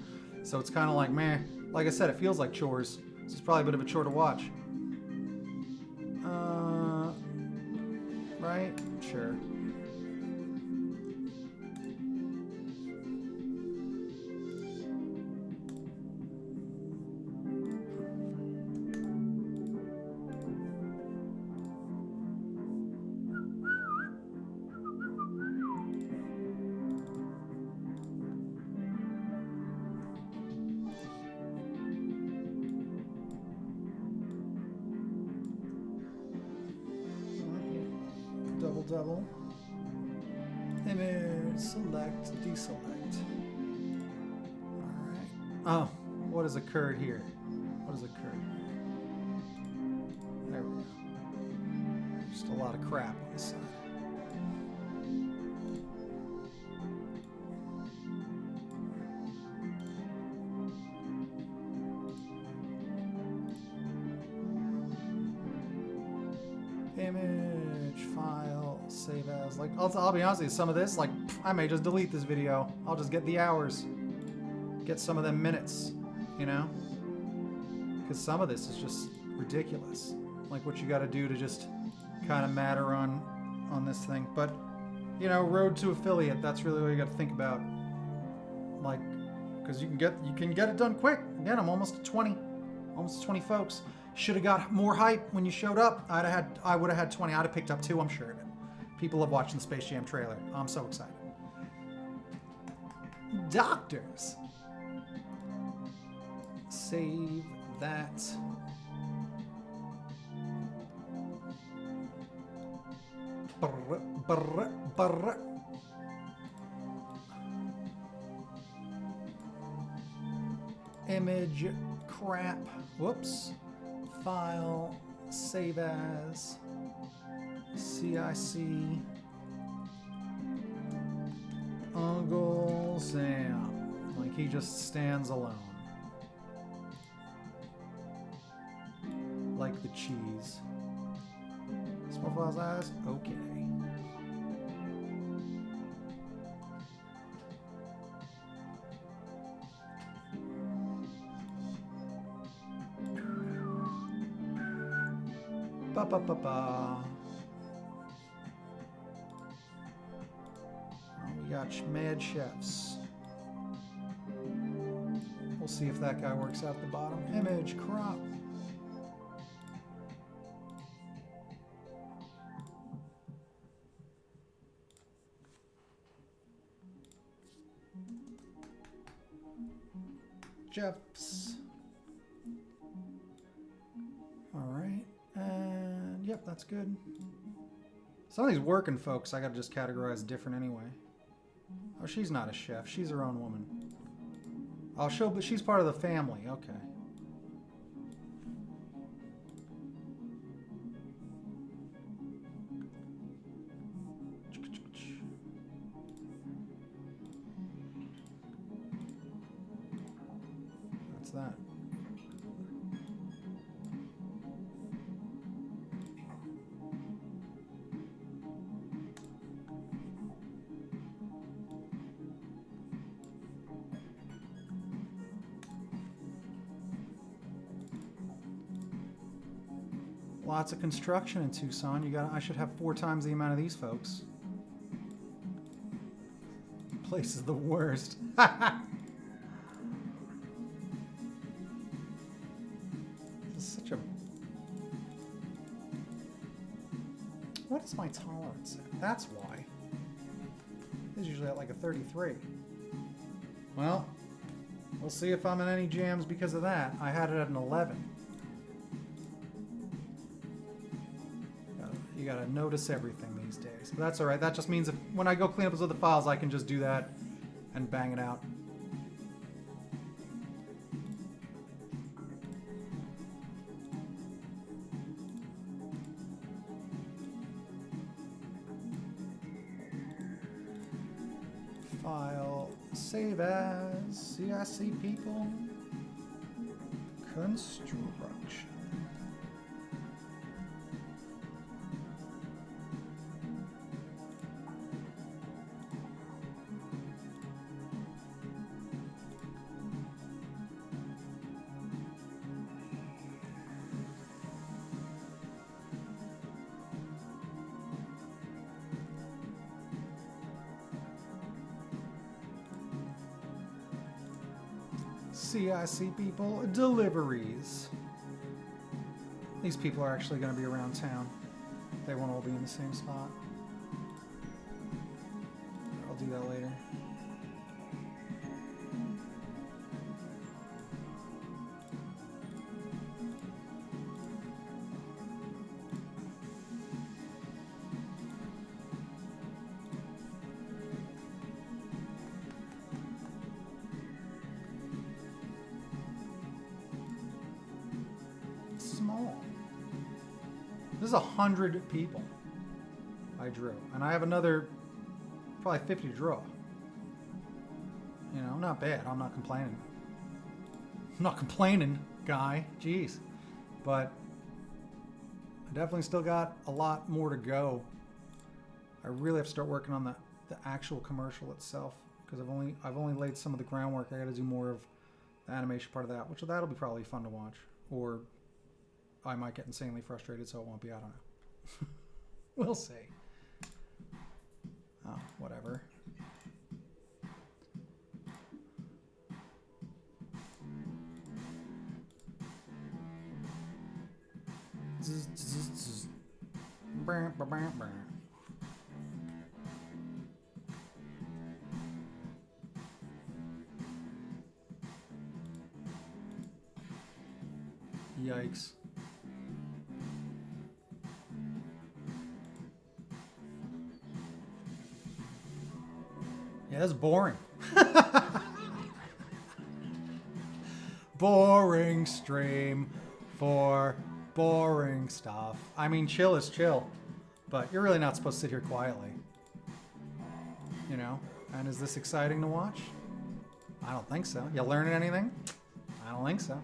So it's kind of like, meh. Like I said, it feels like chores. This is probably a bit of a chore to watch. Right? Sure. Double. Image, select, deselect. Alright. Oh, what has occurred here? What has occurred? There we go. Just a lot of crap on this side. Image, file, save as. Like, I'll be honest with you, some of this, like, I may just delete this video. I'll just get the hours. Get some of them minutes, you know? Because some of this is just ridiculous. Like what you got to do to just kind of matter on this thing. But, you know, road to affiliate, that's really what you got to think about. Like, because you can get it done quick. Again, I'm almost at 20. Almost 20 folks. Should have got more hype when you showed up. I would have had 20. I'd have picked up 2, I'm sure of it. People love watching the Space Jam trailer. I'm so excited. doctors. Save that. Brr, brr, brr. Image crap. Whoops. File. Save as. CIC. Uncle Sam. Like he just stands alone. Like the cheese. Small file size? Okay. Ba ba ba ba. We got mad chefs. We'll see if that guy works out at the bottom. Image crop. Jeffs. All right, and yep, that's good. Some of these working folks I gotta just categorize different anyway. Oh, she's not a chef. She's her own woman. I'll show, but she's part of the family. Okay. That's that. Lots of construction in Tucson. I should have 4 times the amount of these folks. Place is the worst. This is such a... What is my tolerance at? That's why. It's usually at like a 33. Well, we'll see if I'm in any jams because of that. I had it at an 11. You gotta notice everything these days. But that's alright. That just means if when I go clean up those other files, I can just do that and bang it out. File, save as, CIC people, construction. CIC people, deliveries. These people are actually going to be around town. They won't all be in the same spot. I'll do that later. This is 100 people I drew. And I have another probably 50 to draw. You know, not bad. I'm not complaining. I'm not complaining, guy. Jeez. But I definitely still got a lot more to go. I really have to start working on the actual commercial itself. Because I've only laid some of the groundwork. I got to do more of the animation part of that. Which that'll be probably fun to watch. Or I might get insanely frustrated, so it won't be. I don't know. We'll see. Oh, whatever. Yeah, that's boring. Boring stream for boring stuff. I mean, chill is chill, but you're really not supposed to sit here quietly. You know? And is this exciting to watch? I don't think so. You learning anything? I don't think so.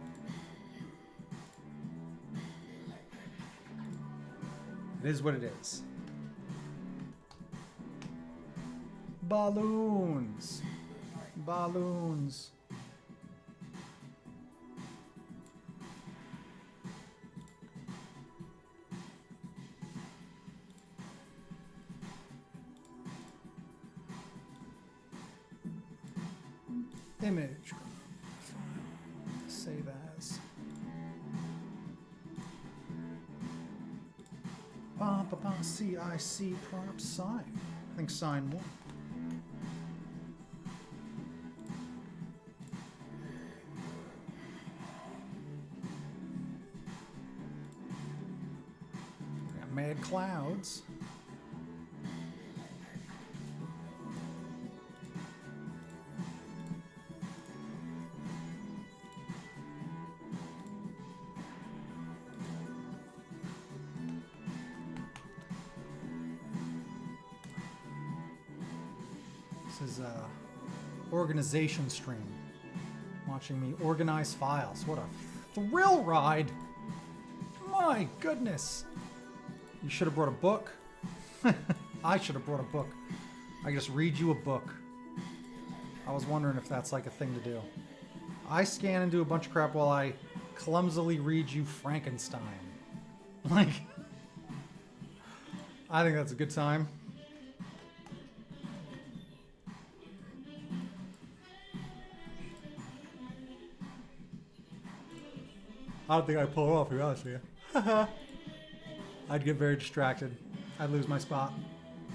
It is what it is. Balloons. Balloons. Image. Save as. CIC prop sign. I think sign 1. Got mad clouds. This is a organization stream. Watching me organize files. What a thrill ride! My goodness! You should have brought a book. I should have brought a book. I just read you a book. I was wondering if that's like a thing to do. I scan and do a bunch of crap while I clumsily read you Frankenstein. Like, I think that's a good time. I don't think I'd pull it off, to be honest with you. I'd get very distracted. I'd lose my spot.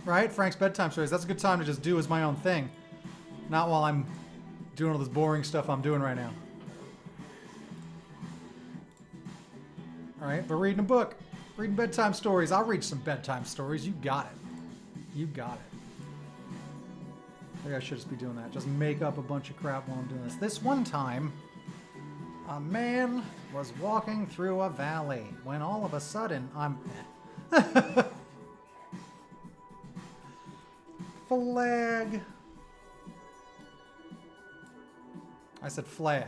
Right? Frank's bedtime stories. That's a good time to just do as my own thing. Not while I'm doing all this boring stuff I'm doing right now. Alright, but reading a book. Reading bedtime stories. I'll read some bedtime stories. You got it. You got it. Maybe I should just be doing that. Just make up a bunch of crap while I'm doing this. This one time, a man was walking through a valley when all of a sudden Flag. I said flag.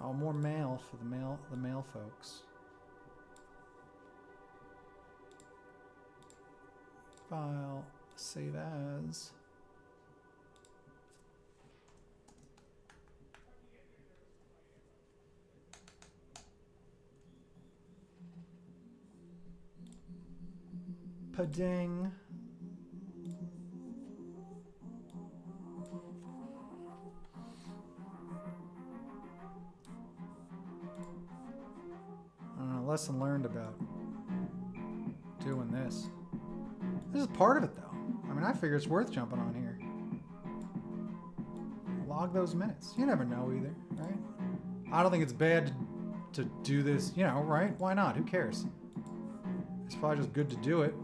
Oh, more mail for the mail folks. File, save as. Pading. Lesson learned about doing this. This is part of it, though. I mean, I figure it's worth jumping on here. Log those minutes. You never know either, right? I don't think it's bad to do this, you know, right? Why not? Who cares? It's probably just good to do it.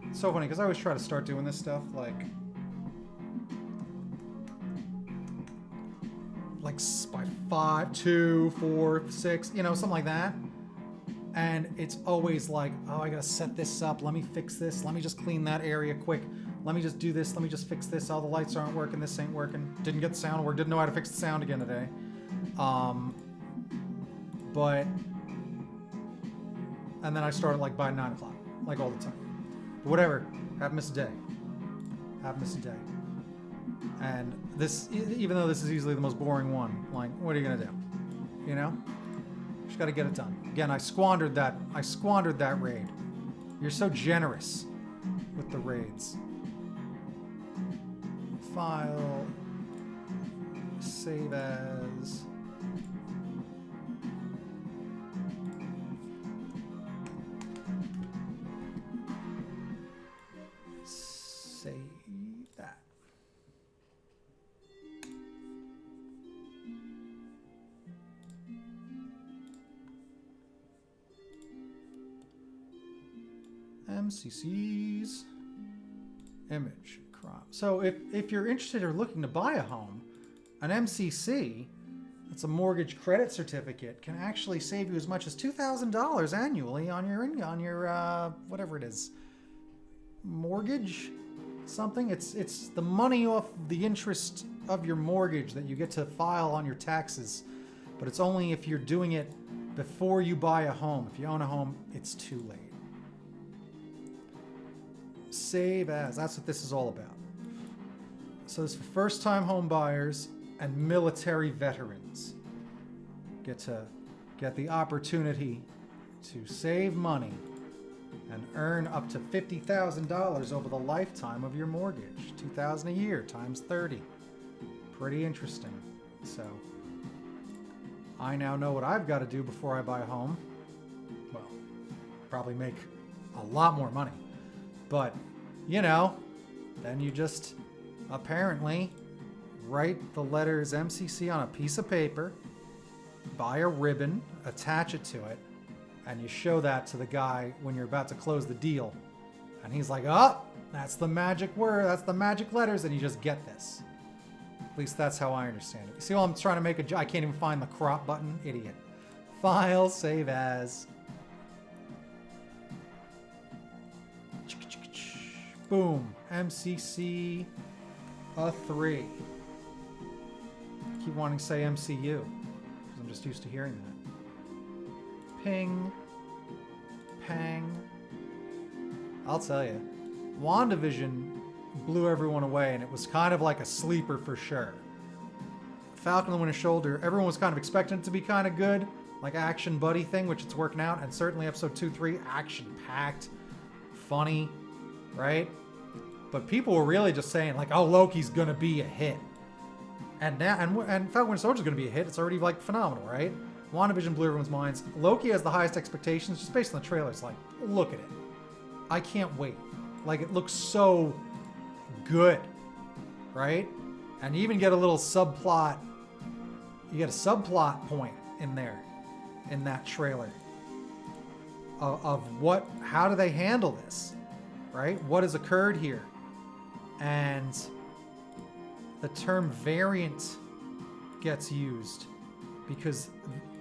It's so funny, because I always try to start doing this stuff, like by 5, 2, 4, 6, you know, something like that. And it's always like, oh, I gotta set this up. Let me fix this. Let me just clean that area quick. Let me just do this. Let me just fix this. Oh, the lights aren't working. This ain't working. Didn't get the sound to work. Didn't know how to fix the sound again today. But, and then I started like by 9 o'clock, like all the time. But whatever. Haven't missed a day. Haven't missed a day. And this, even though this is easily the most boring one, like, what are you gonna do? You know? Just gotta get it done. Again, I squandered that raid. You're so generous with the raids. File, save as. Save that. MCCs. Image. Crop. So if you're interested or looking to buy a home, an MCC, that's a mortgage credit certificate, can actually save you as much as $2,000 annually on your whatever it is, mortgage, something. It's the money off the interest of your mortgage that you get to file on your taxes, but it's only if you're doing it before you buy a home. If you own a home, it's too late. Save as. That's what this is all about. So this is for first-time home buyers and military veterans. Get the opportunity to save money and earn up to $50,000 over the lifetime of your mortgage. $2,000 a year times 30. Pretty interesting. So I now know what I've got to do before I buy a home. Well, probably make a lot more money. But, you know, then you just apparently write the letters MCC on a piece of paper, buy a ribbon, attach it to it, and you show that to the guy when you're about to close the deal. And he's like, oh, that's the magic word, that's the magic letters, and you just get this. At least that's how I understand it. You see, I'm trying to make I can't even find the crop button. Idiot. File, save as. Boom. MCC 3. I keep wanting to say MCU, because I'm just used to hearing that. Ping. Pang. I'll tell you. WandaVision blew everyone away, and it was kind of like a sleeper for sure. Falcon and the Winter Soldier, everyone was kind of expecting it to be kind of good, like action buddy thing, which it's working out, and certainly episode 2, 3, action-packed, funny, right? But people were really just saying, like, oh, Loki's gonna be a hit. And now, and Falcon and Winter Soldier's gonna be a hit. It's already, like, phenomenal, right? WandaVision blew everyone's minds. Loki has the highest expectations, just based on the trailer. It's like, look at it. I can't wait. Like, it looks so good, right? And you even get a little subplot. You get a subplot point in there, in that trailer, of what, how do they handle this, right? What has occurred here? And the term variant gets used because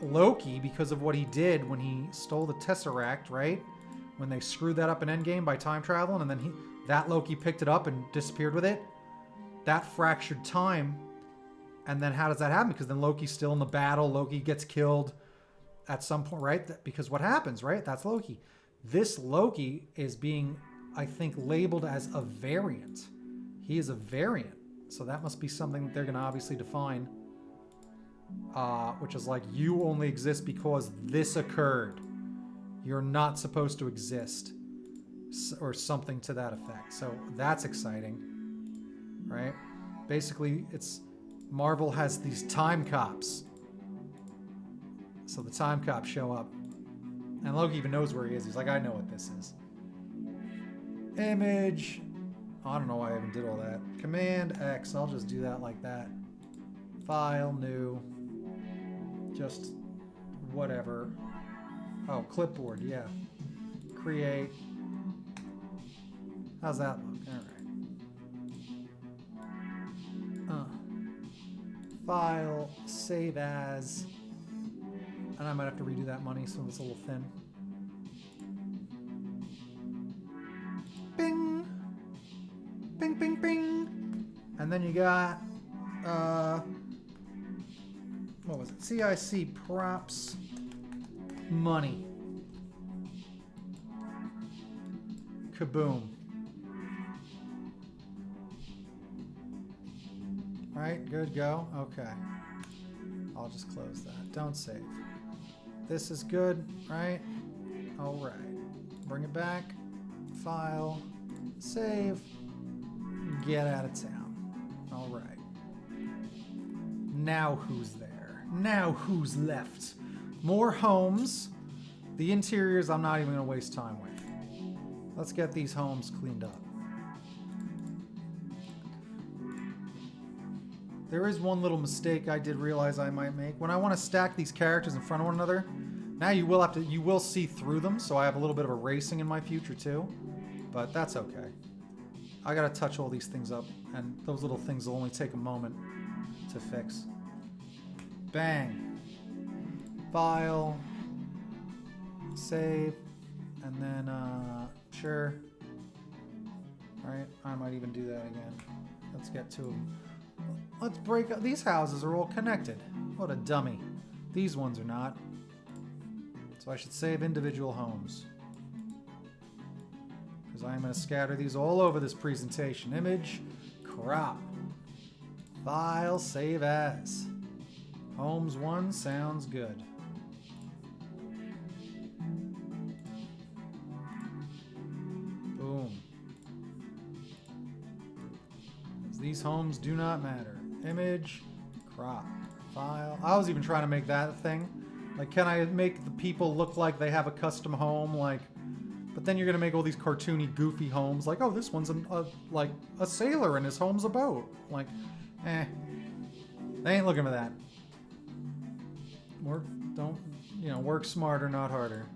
Loki, because of what he did when he stole the Tesseract, right? When they screwed that up in Endgame by time traveling, and then that Loki picked it up and disappeared with it. That fractured time. And then how does that happen? Because then Loki's still in the battle. Loki gets killed at some point, right? Because what happens, right? That's Loki. This Loki is being, I think, labeled as a variant. He is a variant. So that must be something that they're going to obviously define. Which is like, you only exist because this occurred. You're not supposed to exist. Or something to that effect. So that's exciting. Right? Basically, it's Marvel has these time cops. So the time cops show up. And Loki even knows where he is. He's like, I know what this is. Image. I don't know why I even did all that. Command X. I'll just do that like that. File, new. Just whatever. Oh, clipboard, yeah. Create. How's that look? All right. File, save as. And I might have to redo that money so it's a little thin. Bing! Bing, bing, bing! And then you got, what was it? CIC props money. Kaboom. Right, good, go. Okay. I'll just close that. Don't save. This is good, right? All right. Bring it back. File. Save. Get out of town. All right. Now who's there? Now who's left? More homes. The interiors I'm not even going to waste time with. Let's get these homes cleaned up. There is one little mistake I did realize I might make. When I want to stack these characters in front of one another, now you will see through them, so I have a little bit of erasing in my future too. but that's okay. I gotta touch all these things up, and those little things will only take a moment to fix. Bang. File. Save. And then, sure. Alright, I might even do that again. Let's get to them. Let's break up. These houses are all connected. What a dummy. These ones are not. So I should save individual homes. Because I am going to scatter these all over this presentation. Image, crop, file, save as. Homes 1 sounds good. Boom. These homes do not matter. Image, crop, file. I was even trying to make that a thing. Like, can I make the people look like they have a custom home? Like, but then you're gonna make all these cartoony, goofy homes. Like, oh, this one's like a sailor and his home's a boat. Like, they ain't looking for that. Work smarter, not harder.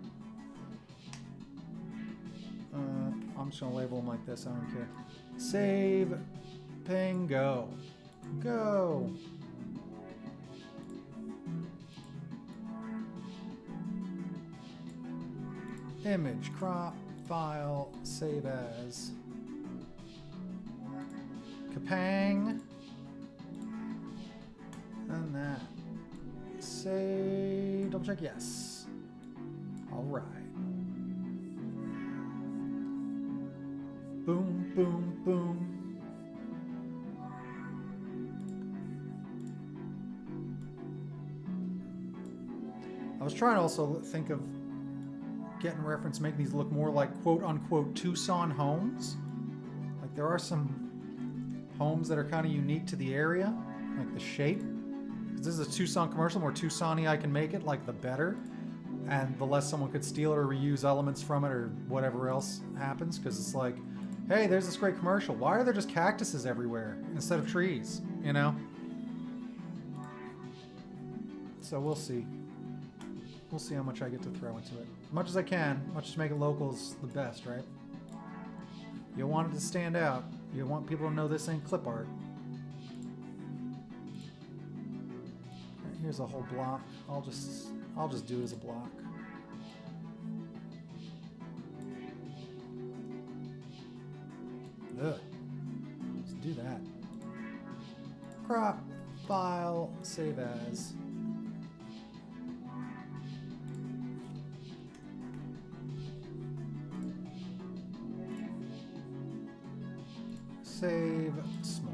I'm just gonna label them like this. I don't care. Save, ping, go, go. Image, crop, file, save as. Kapang. And that. Save, double check, yes. All right. Boom, boom, boom. I was trying to also think of getting reference, making these look more like quote-unquote Tucson homes. Like, there are some homes that are kind of unique to the area, like the shape. This is a Tucson commercial. The more Tucson-y I can make it, like, the better. And the less someone could steal it or reuse elements from it or whatever else happens. Because it's like, hey, there's this great commercial. Why are there just cactuses everywhere instead of trees? You know? So we'll see. We'll see how much I get to throw into it. As much as I can. Much to make it local is the best, right? You want it to stand out. You want people to know this ain't clip art. Here's a whole block. I'll just do it as a block. Ugh. Let's do that. Crop, file, save as. Save small.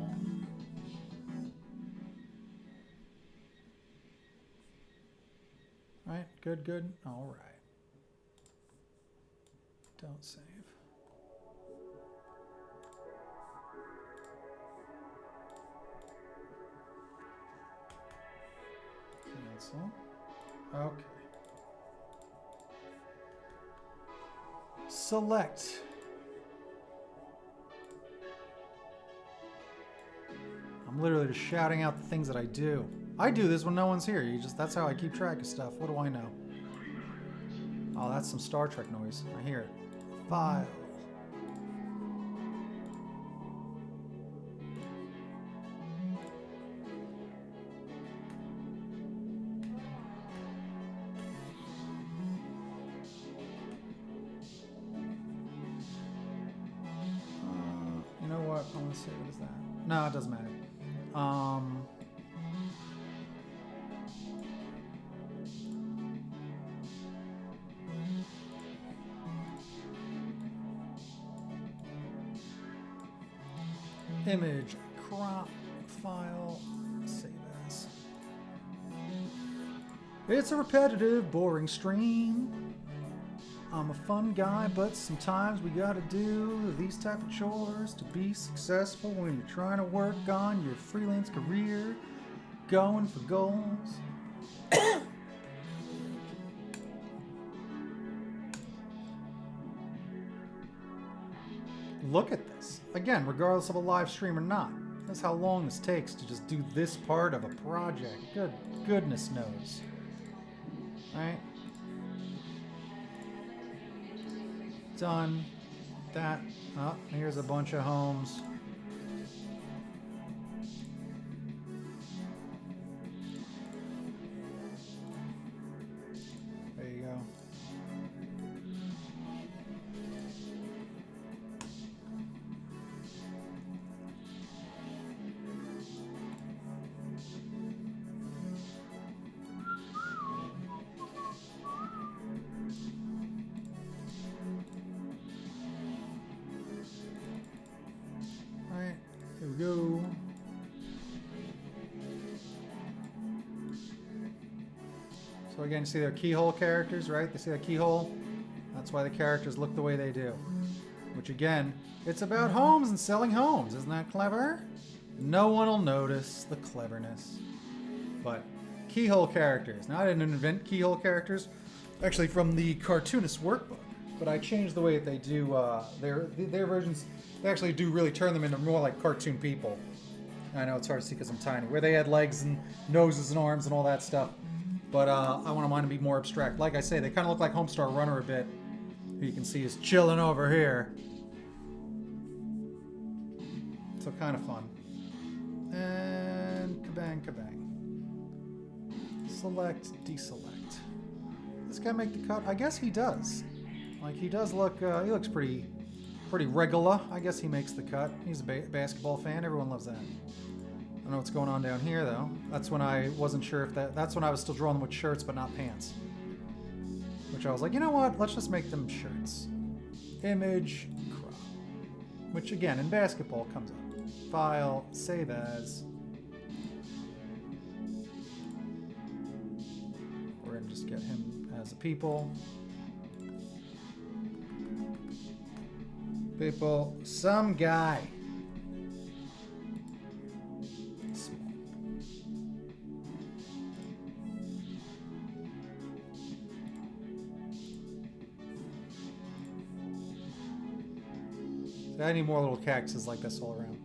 Right, good, good. All right. Don't save. Cancel. Okay. Select. I'm literally just shouting out the things that I do. I do this when no one's here. That's how I keep track of stuff. What do I know? Oh, that's some Star Trek noise. I hear it. File. You know what? I want to see, what is that? No, it doesn't matter. Image, crop, file, save as. It's a repetitive, boring stream. I'm a fun guy, but sometimes we gotta do these type of chores to be successful when you're trying to work on your freelance career, going for goals. Look at this. Again, regardless of a live stream or not. That's how long this takes to just do this part of a project. Goodness knows. Alright. Done. that. Oh, here's a bunch of homes. There you go. Alright, here we go. So again, you see their keyhole characters, right? They see that keyhole? That's why the characters look the way they do. Which again, it's about homes and selling homes. Isn't that clever? No one will notice the cleverness. But keyhole characters. Now I didn't invent keyhole characters. Actually from the cartoonist workbook. But I changed the way that they do their versions. They actually do really turn them into more like cartoon people. I know it's hard to see because I'm tiny. Where they had legs and noses and arms and all that stuff. But I want mine to be more abstract. Like I say, they kind of look like Homestar Runner a bit. Who you can see is chilling over here. So kind of fun. And kabang, kabang. Select, deselect. This guy make the cut? I guess he does. Like he does look. He looks pretty regular. I guess he makes the cut. He's a basketball fan. Everyone loves that. I don't know what's going on down here though. That's when I wasn't sure if that's when I was still drawing them with shirts but not pants. Which I was like, you know what? Let's just make them shirts. Image, crop. Which again, in basketball comes up. File, save as. We're gonna just get him as a people. People, some guy. I need more little cactuses like this all around.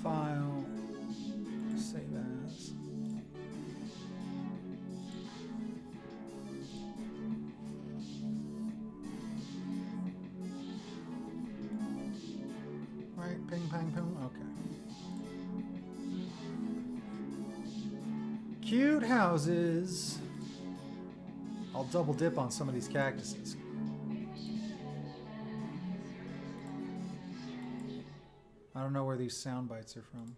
File, save as. Right, ping, pang, pong, okay. Cute houses. I'll double dip on some of these cactuses. I don't know where these sound bites are from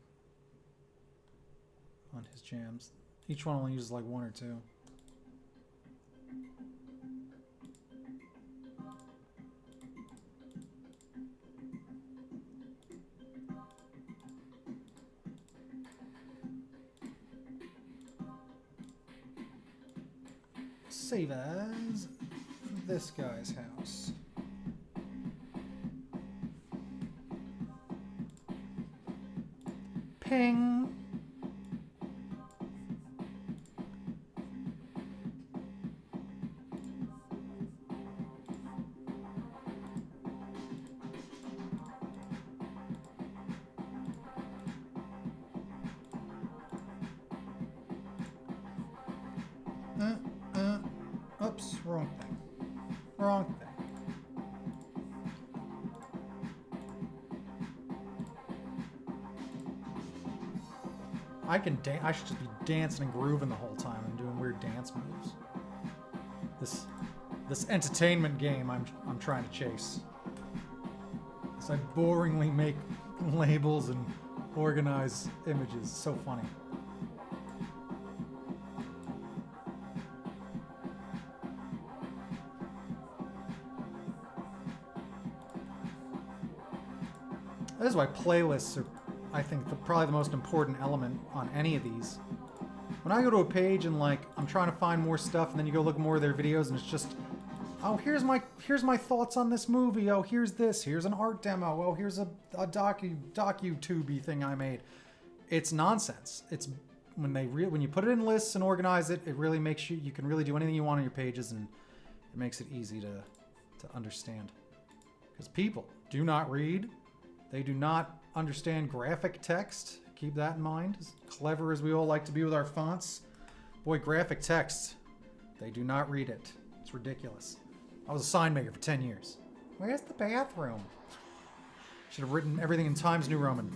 on his jams. Each one only uses like one or two. Save as this guy's house. Ping. Oops, wrong thing. Wrong thing. I should just be dancing and grooving the whole time and doing weird dance moves. This entertainment game I'm trying to chase. So I boringly make labels and organize images. It's so funny. That is why playlists are, I think, probably the most important element on any of these. When I go to a page and like I'm trying to find more stuff, and then you go look more of their videos, and it's just, oh, here's my thoughts on this movie. Oh, here's this. Here's an art demo. Oh, here's a docu-tubey thing I made. It's nonsense. It's when you put it in lists and organize it, it really makes you can really do anything you want on your pages, and it makes it easy to understand. Because people do not read. They do not understand graphic text. Keep that in mind. As clever as we all like to be with our fonts. Boy, graphic text, they do not read it. It's ridiculous. I was a sign maker for 10 years. Where's the bathroom? Should have written everything in Times New Roman.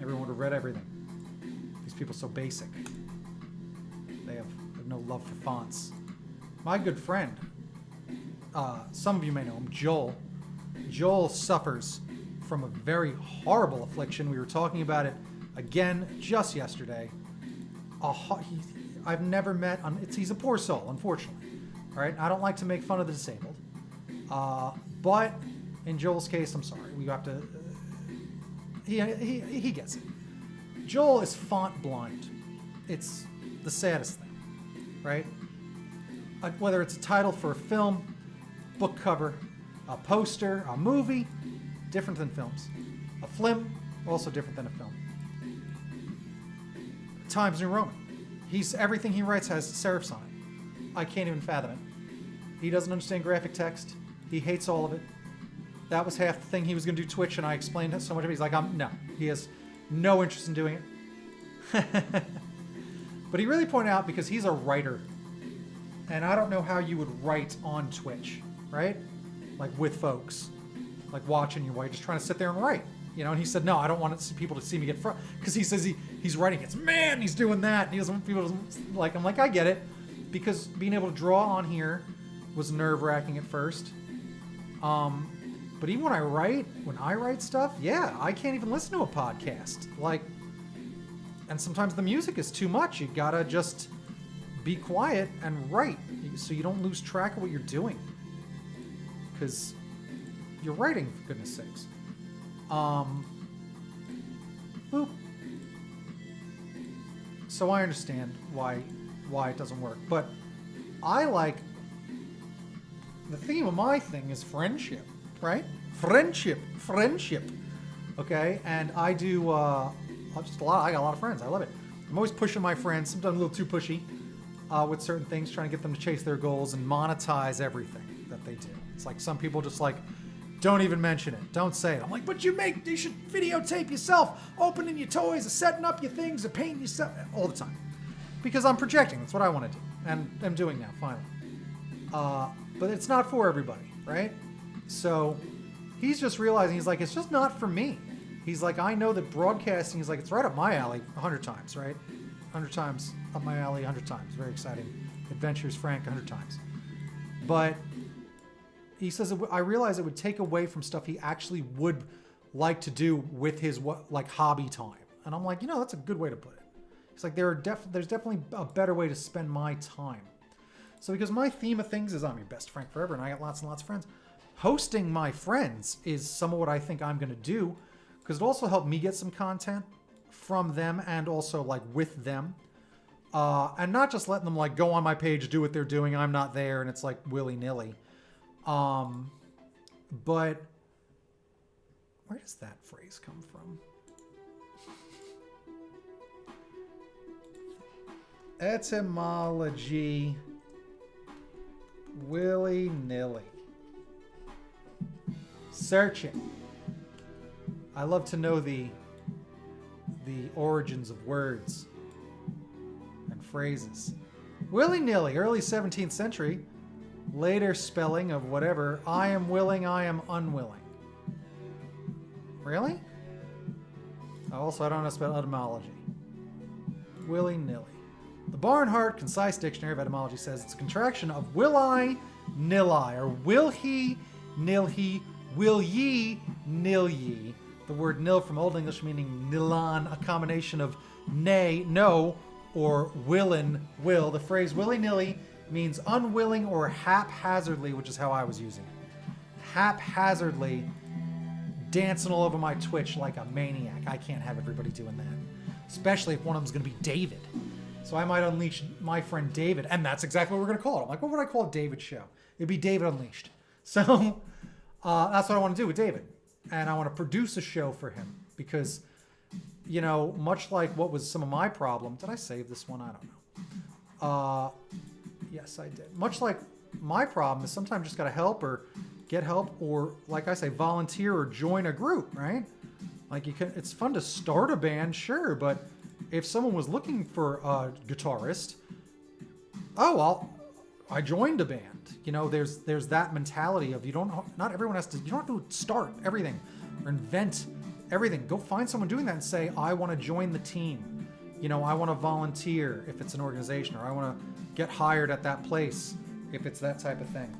Everyone would have read everything. These people are so basic. They have no love for fonts. My good friend, some of you may know him, Joel. Joel suffers from a very horrible affliction. We were talking about it again just yesterday. I've never met... he's a poor soul, unfortunately. All right? I don't like to make fun of the disabled. But in Joel's case, I'm sorry. We have to... He gets it. Joel is font blind. It's the saddest thing, right? Whether it's a title for a film, book cover, a poster, a movie, different than films. A flim, also different than a film. Times New Roman. Everything he writes has serif sign. I can't even fathom it. He doesn't understand graphic text. He hates all of it. That was half the thing he was going to do Twitch, and I explained it so much of it. He's like, no. He has no interest in doing it. But he really pointed out because he's a writer. And I don't know how you would write on Twitch, right? Like with folks. Like watching you while you're just trying to sit there and write. You know, and he said, no, I don't want people to see me get frustrated. Because he says he's writing, it's, man, he's doing that. And he doesn't want people to, like, I'm like, I get it. Because being able to draw on here was nerve-wracking at first. But even when I write stuff, yeah, I can't even listen to a podcast. Like, and sometimes the music is too much. You gotta just be quiet and write so you don't lose track of what you're doing. Because you're writing, for goodness sakes. Boop. So I understand why it doesn't work. But I like... The theme of my thing is friendship, right? Friendship. Okay? And I do... I got a lot of friends. I love it. I'm always pushing my friends, sometimes a little too pushy, with certain things, trying to get them to chase their goals and monetize everything that they do. It's like some people just like, don't even mention it. Don't say it. I'm like, but you should videotape yourself opening your toys or setting up your things or painting yourself all the time. Because I'm projecting. That's what I want to do. And I'm doing now, finally. But it's not for everybody, right? So he's just realizing, he's like, it's just not for me. He's like, I know that broadcasting is like, it's right up my alley 100 times, right? 100 times up my alley, 100 times. Very exciting. Adventures, Frank, 100 times. But he says, I realize it would take away from stuff he actually would like to do with his hobby time. And I'm like, that's a good way to put it. He's like, there's definitely a better way to spend my time. So because my theme of things is I'm your best Frank forever, and I got lots and lots of friends, hosting my friends is some of what I think I'm going to do, because it also helped me get some content from them and also like with them. And not just letting them like go on my page, do what they're doing. I'm not there. And it's like willy-nilly. But where does that phrase come from? Etymology. Willy-nilly. Searching. I love to know the origins of words and phrases. Willy-nilly, early 17th century. Later spelling of whatever. I am willing, I am unwilling. Really? Also, I don't know how to spell etymology. Willy-nilly. The Barnhart Concise Dictionary of Etymology says it's a contraction of will I, nil I, or will he, nil he, will ye, nil ye. The word nil from Old English meaning nilan, a combination of nay, no, or willin, will. The phrase willy-nilly means unwilling or haphazardly, which is how I was using it. Haphazardly dancing all over my Twitch like a maniac. I can't have everybody doing that. Especially if one of them's going to be David. So I might unleash my friend David, and that's exactly what we're going to call it. I'm like, what would I call David's show? It'd be David Unleashed. So that's what I want to do with David. And I want to produce a show for him because, much like what was some of my problem. Did I save this one? I don't know. Yes, I did. Much like my problem is sometimes just got to help or get help or, like I say, volunteer or join a group, right? Like, it's fun to start a band, sure, but if someone was looking for a guitarist, I joined a band. You know, there's that mentality of not everyone has to, you don't have to start everything or invent everything. Go find someone doing that and say, I want to join the team. You know, I want to volunteer if it's an organization, or I want to get hired at that place if it's that type of thing.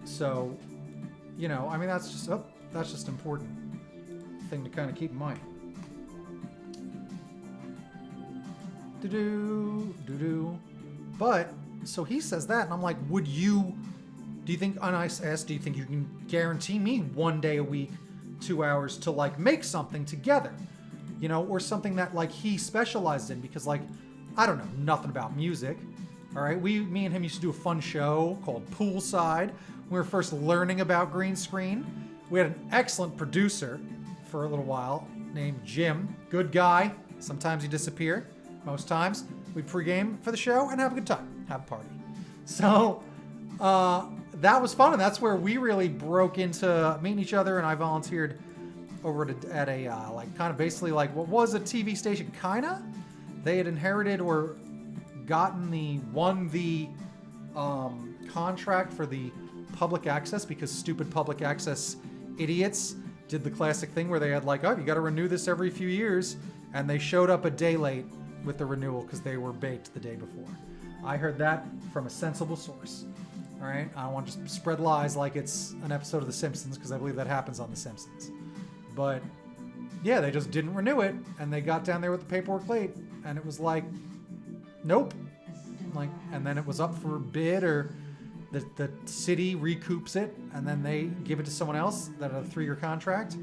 So, you know, I mean, that's just important thing to kind of keep in mind. But so he says that, and I'm like, do you think, and I asked, do you think you can guarantee me 1 day a week, 2 hours to like make something together, you know, or something that like he specialized in? Because like, I don't know nothing about music. All right, me and him used to do a fun show called Poolside. We were first learning about green screen. We had an excellent producer for a little while named Jim. Good guy. Sometimes he'd disappear. Most times we'd pregame for the show and have a good time, have a party. So that was fun, and that's where we really broke into meeting each other. And I volunteered over at a like kind of basically like what was a TV station, kinda. They had inherited or won the contract for the public access, because stupid public access idiots did the classic thing where they had like, oh, you got to renew this every few years, and they showed up a day late with the renewal because they were baked the day before. I heard that from a sensible source. All right, I don't want to just spread lies like it's an episode of The Simpsons, because I believe that happens on The Simpsons. But yeah, they just didn't renew it, and they got down there with the paperwork late, and it was like, nope. Like, and then it was up for bid, or the city recoups it, and then they give it to someone else that had a 3-year contract.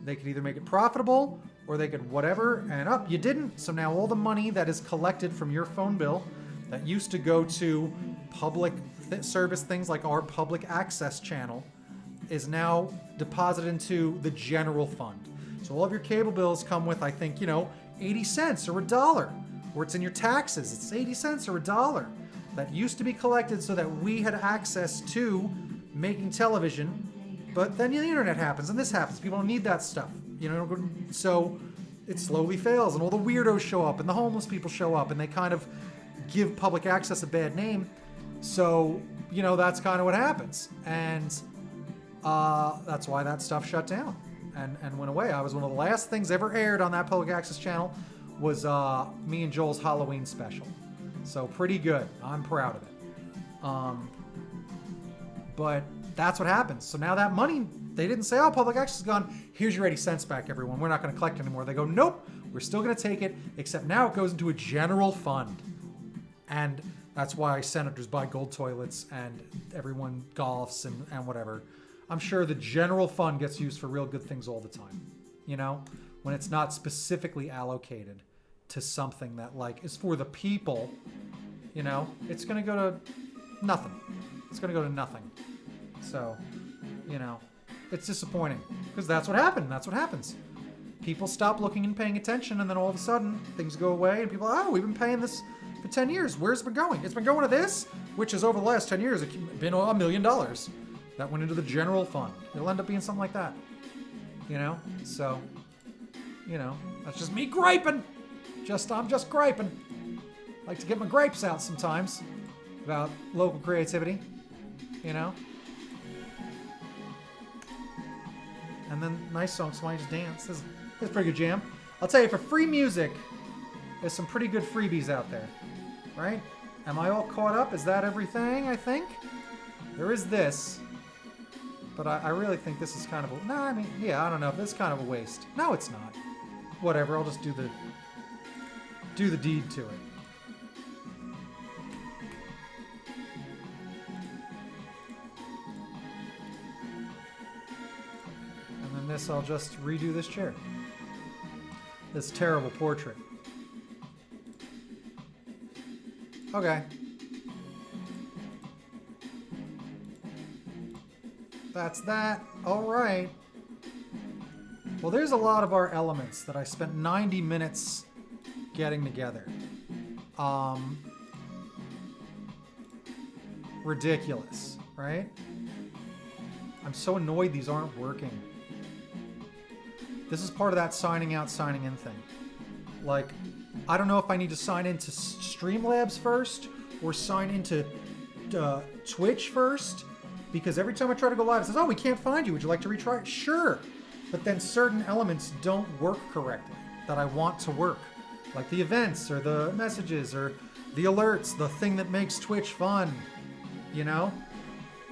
They could either make it profitable, or they could whatever, and you didn't. So now all the money that is collected from your phone bill that used to go to public service things like our public access channel is now deposited into the general fund. So all of your cable bills come with, I think, 80 cents or $1, or it's in your taxes. It's 80 cents or $1 that used to be collected so that we had access to making television. But then the internet happens and this happens. People don't need that stuff, so it slowly fails, and all the weirdos show up and the homeless people show up, and they kind of give public access a bad name. So, that's kind of what happens. And that's why that stuff shut down and went away. I was one of the last things ever aired on that public access channel was me and Joel's Halloween special. So pretty good. I'm proud of it. But that's what happens. So now that money, they didn't say, oh, public access is gone. Here's your 80 cents back, everyone. We're not going to collect anymore. They go, nope, we're still going to take it, except now it goes into a general fund. And that's why senators buy gold toilets and everyone golfs and whatever. I'm sure the general fund gets used for real good things all the time, when it's not specifically allocated to something that is for the people, it's going to go to nothing. It's going to go to nothing. So, it's disappointing because that's what happened. That's what happens. People stop looking and paying attention, and then all of a sudden things go away and people are, we've been paying this for 10 years. Where's it been going? It's been going to this, which is over the last 10 years, it's been $1 million that went into the general fund. It'll end up being something like that, So, that's just me griping. I'm just griping. Like to get my gripes out sometimes about local creativity, And then nice song, somebody just dance. This is a pretty good jam. I'll tell you, for free music, there's some pretty good freebies out there, right? Am I all caught up? Is that everything, I think? There is this, but I really think this is kind of I don't know. This is kind of a waste. No, it's not. Whatever, I'll just do the deed to it. And then this, I'll just redo this chair. This terrible portrait. Okay. That's that. All right. Well, there's a lot of our elements that I spent 90 minutes getting together. Ridiculous, right? I'm so annoyed these aren't working. This is part of that signing out, signing in thing. Like, I don't know if I need to sign into Streamlabs first or sign into Twitch first, because every time I try to go live, it says, oh, we can't find you. Would you like to retry? Sure. But then certain elements don't work correctly that I want to work. Like the events or the messages or the alerts, the thing that makes Twitch fun, you know?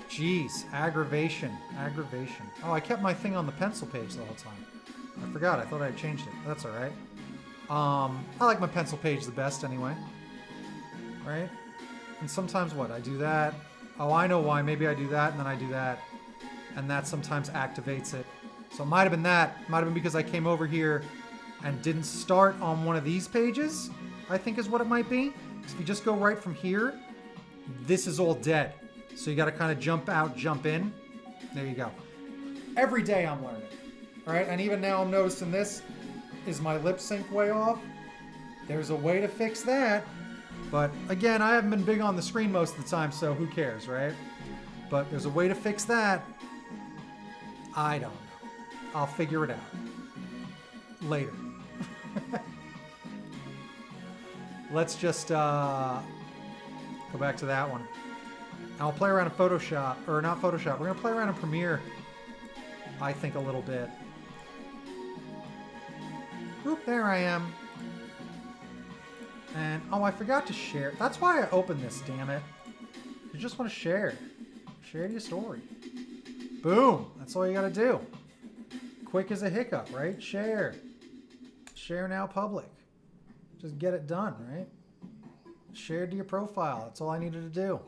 Jeez, aggravation. Oh, I kept my thing on the pencil page the whole time. I forgot, I thought I had changed it. That's all right. I like my pencil page the best anyway. Right? And sometimes what? I do that. Oh, I know why. Maybe I do that and then I do that. And that sometimes activates it. So it might have been that. Might have been because I came over here and didn't start on one of these pages, I think is what it might be. Because if you just go right from here, this is all dead. So you got to kind of jump out, jump in. There you go. Every day I'm learning. All right, and even now I'm noticing this. Is my lip sync way off? There's a way to fix that. But again, I haven't been big on the screen most of the time, so who cares, right? But there's a way to fix that. I don't know. I'll figure it out. Later. Let's just go back to that one. And I'll play around in Photoshop, or not Photoshop. We're going to play around in Premiere, I think, a little bit. Oop, there I am. And, oh, I forgot to share. That's why I opened this, damn it. You just want to share. Share your story. Boom. That's all you got to do. Quick as a hiccup, right? Share. Share now public. Just get it done, right? Share to your profile. That's all I needed to do.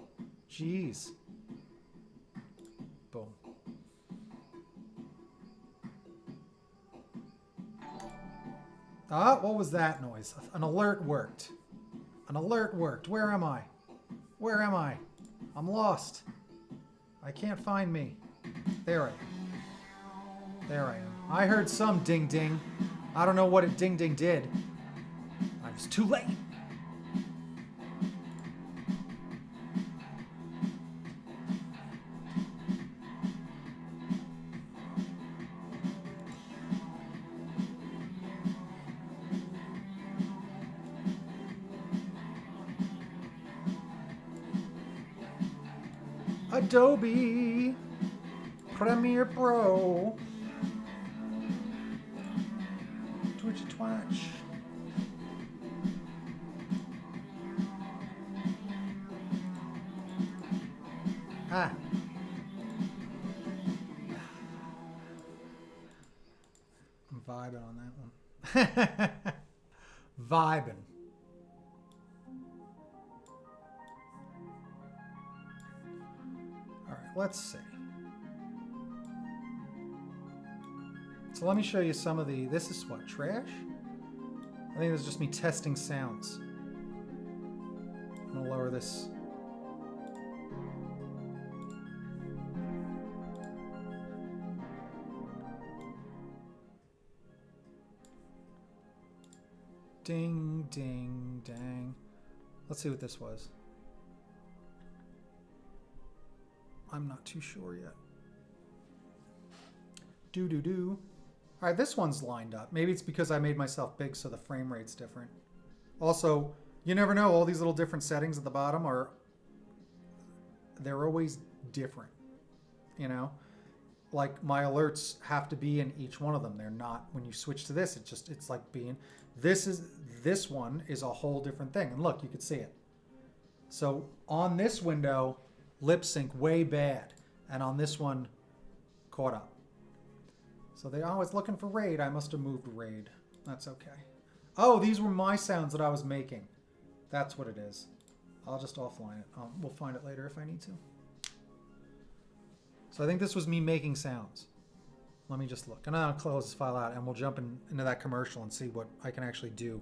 Jeez. Boom. Ah, what was that noise? An alert worked. An alert worked. Where am I? Where am I? I'm lost. I can't find me. There I am. There I am. I heard some ding ding. I don't know what it ding ding did. I was too late. Adobe Premiere Pro. Twitchy twatch. Ah. I'm vibing on that one. Vibing. All right, let's see. So let me show you some of the, this is what, trash? I think this is just me testing sounds. I'm gonna lower this. Ding, ding, dang. Let's see what this was. I'm not too sure yet. Do. All right, this one's lined up. Maybe it's because I made myself big, so the frame rate's different. Also, you never know. All these little different settings at the bottom are, they're always different, you know? Like my alerts have to be in each one of them. They're not, when you switch to this, it's like being, this one is a whole different thing. And look, you can see it. So on this window, lip sync way bad. And on this one, caught up. So they always looking for raid. I must have moved raid. That's okay. Oh, these were my sounds that I was making. That's what it is. I'll just offline it. We'll find it later if I need to. So I think this was me making sounds. Let me just look. And I'll close this file out and we'll jump into that commercial and see what I can actually do.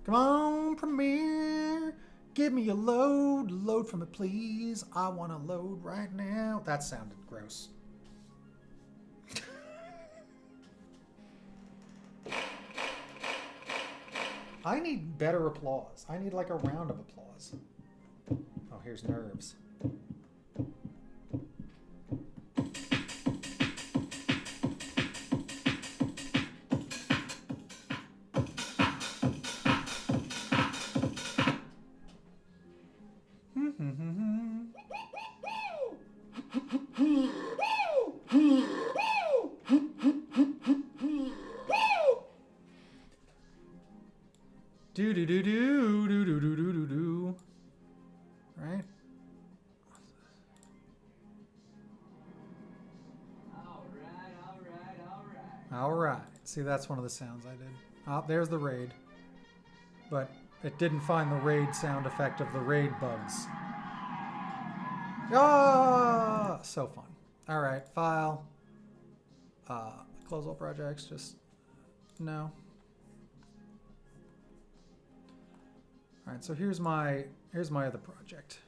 Come on, Premiere. Give me a load. Load from it, please. I want to load right now. That sounded gross. I need better applause. I need like a round of applause. Oh, here's nerves. Do do do do do do do do do do. Right? Alright. See, that's one of the sounds I did. Oh, there's the raid. But it didn't find the raid sound effect of the raid bugs. Ah! So fun. Alright, file. Close all projects, just no. Alright, so here's my other project.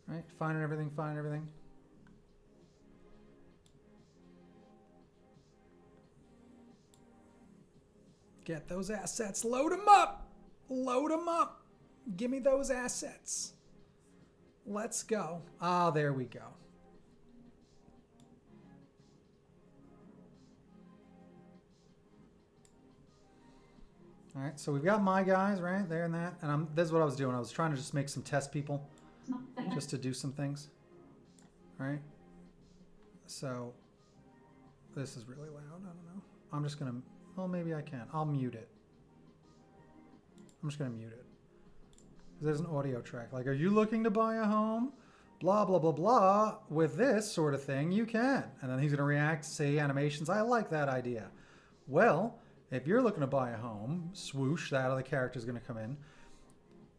Alright, finding everything, finding everything. Get those assets, load them up! Load them up! Give me those assets. Let's go. Ah, there we go. All right, so we've got my guys right there and that, and this is what I was doing. I was trying to just make some test people, just to do some things. All right. So this is really loud. I don't know. I'm just gonna. Well, maybe I can. I'll mute it. I'm just gonna mute it. There's an audio track. Like, are you looking to buy a home? Blah blah blah blah. With this sort of thing, you can. And then he's gonna react, say animations. I like that idea. Well. If you're looking to buy a home, swoosh, that other character is going to come in.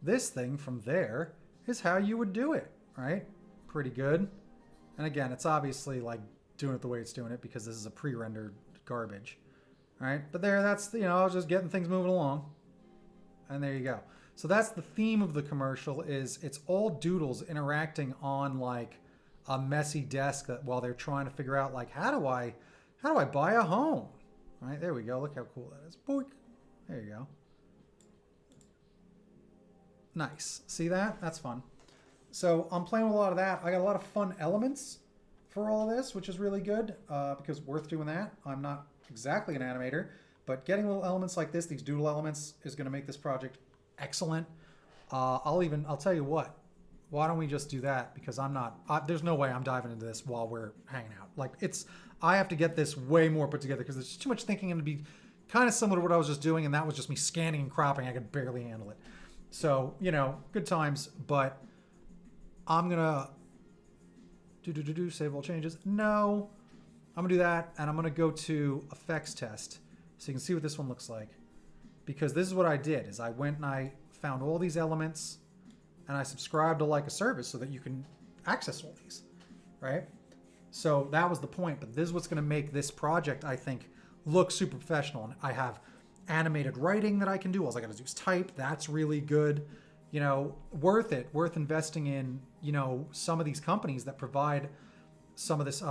This thing from there is how you would do it, right? Pretty good. And again, it's obviously like doing it the way it's doing it because this is a pre-rendered garbage, right? But there, that's, you know, I was just getting things moving along. And there you go. So that's the theme of the commercial is it's all doodles interacting on like a messy desk that while they're trying to figure out like, how do I buy a home? All right, there we go. Look how cool that is. Boink. There you go. Nice. See that? That's fun. So I'm playing with a lot of that. I got a lot of fun elements for all this, which is really good because worth doing that. I'm not exactly an animator, but getting little elements like this, these doodle elements, is going to make this project excellent. I'll tell you what. Why don't we just do that? Because there's no way I'm diving into this while we're hanging out. Like I have to get this way more put together because there's just too much thinking and it'd be kind of similar to what I was just doing, and that was just me scanning and cropping. I could barely handle it. So, you know, good times, but I'm gonna save all changes. No, I'm gonna do that, and I'm gonna go to effects test so you can see what this one looks like. Because this is what I did, is I went and I found all these elements and I subscribed to like a service so that you can access all these, right? So that was the point, but this is what's gonna make this project, I think, look super professional. And I have animated writing that I can do. All I gotta do is type. That's really good. You know, worth it. Worth investing in, you know, some of these companies that provide some of this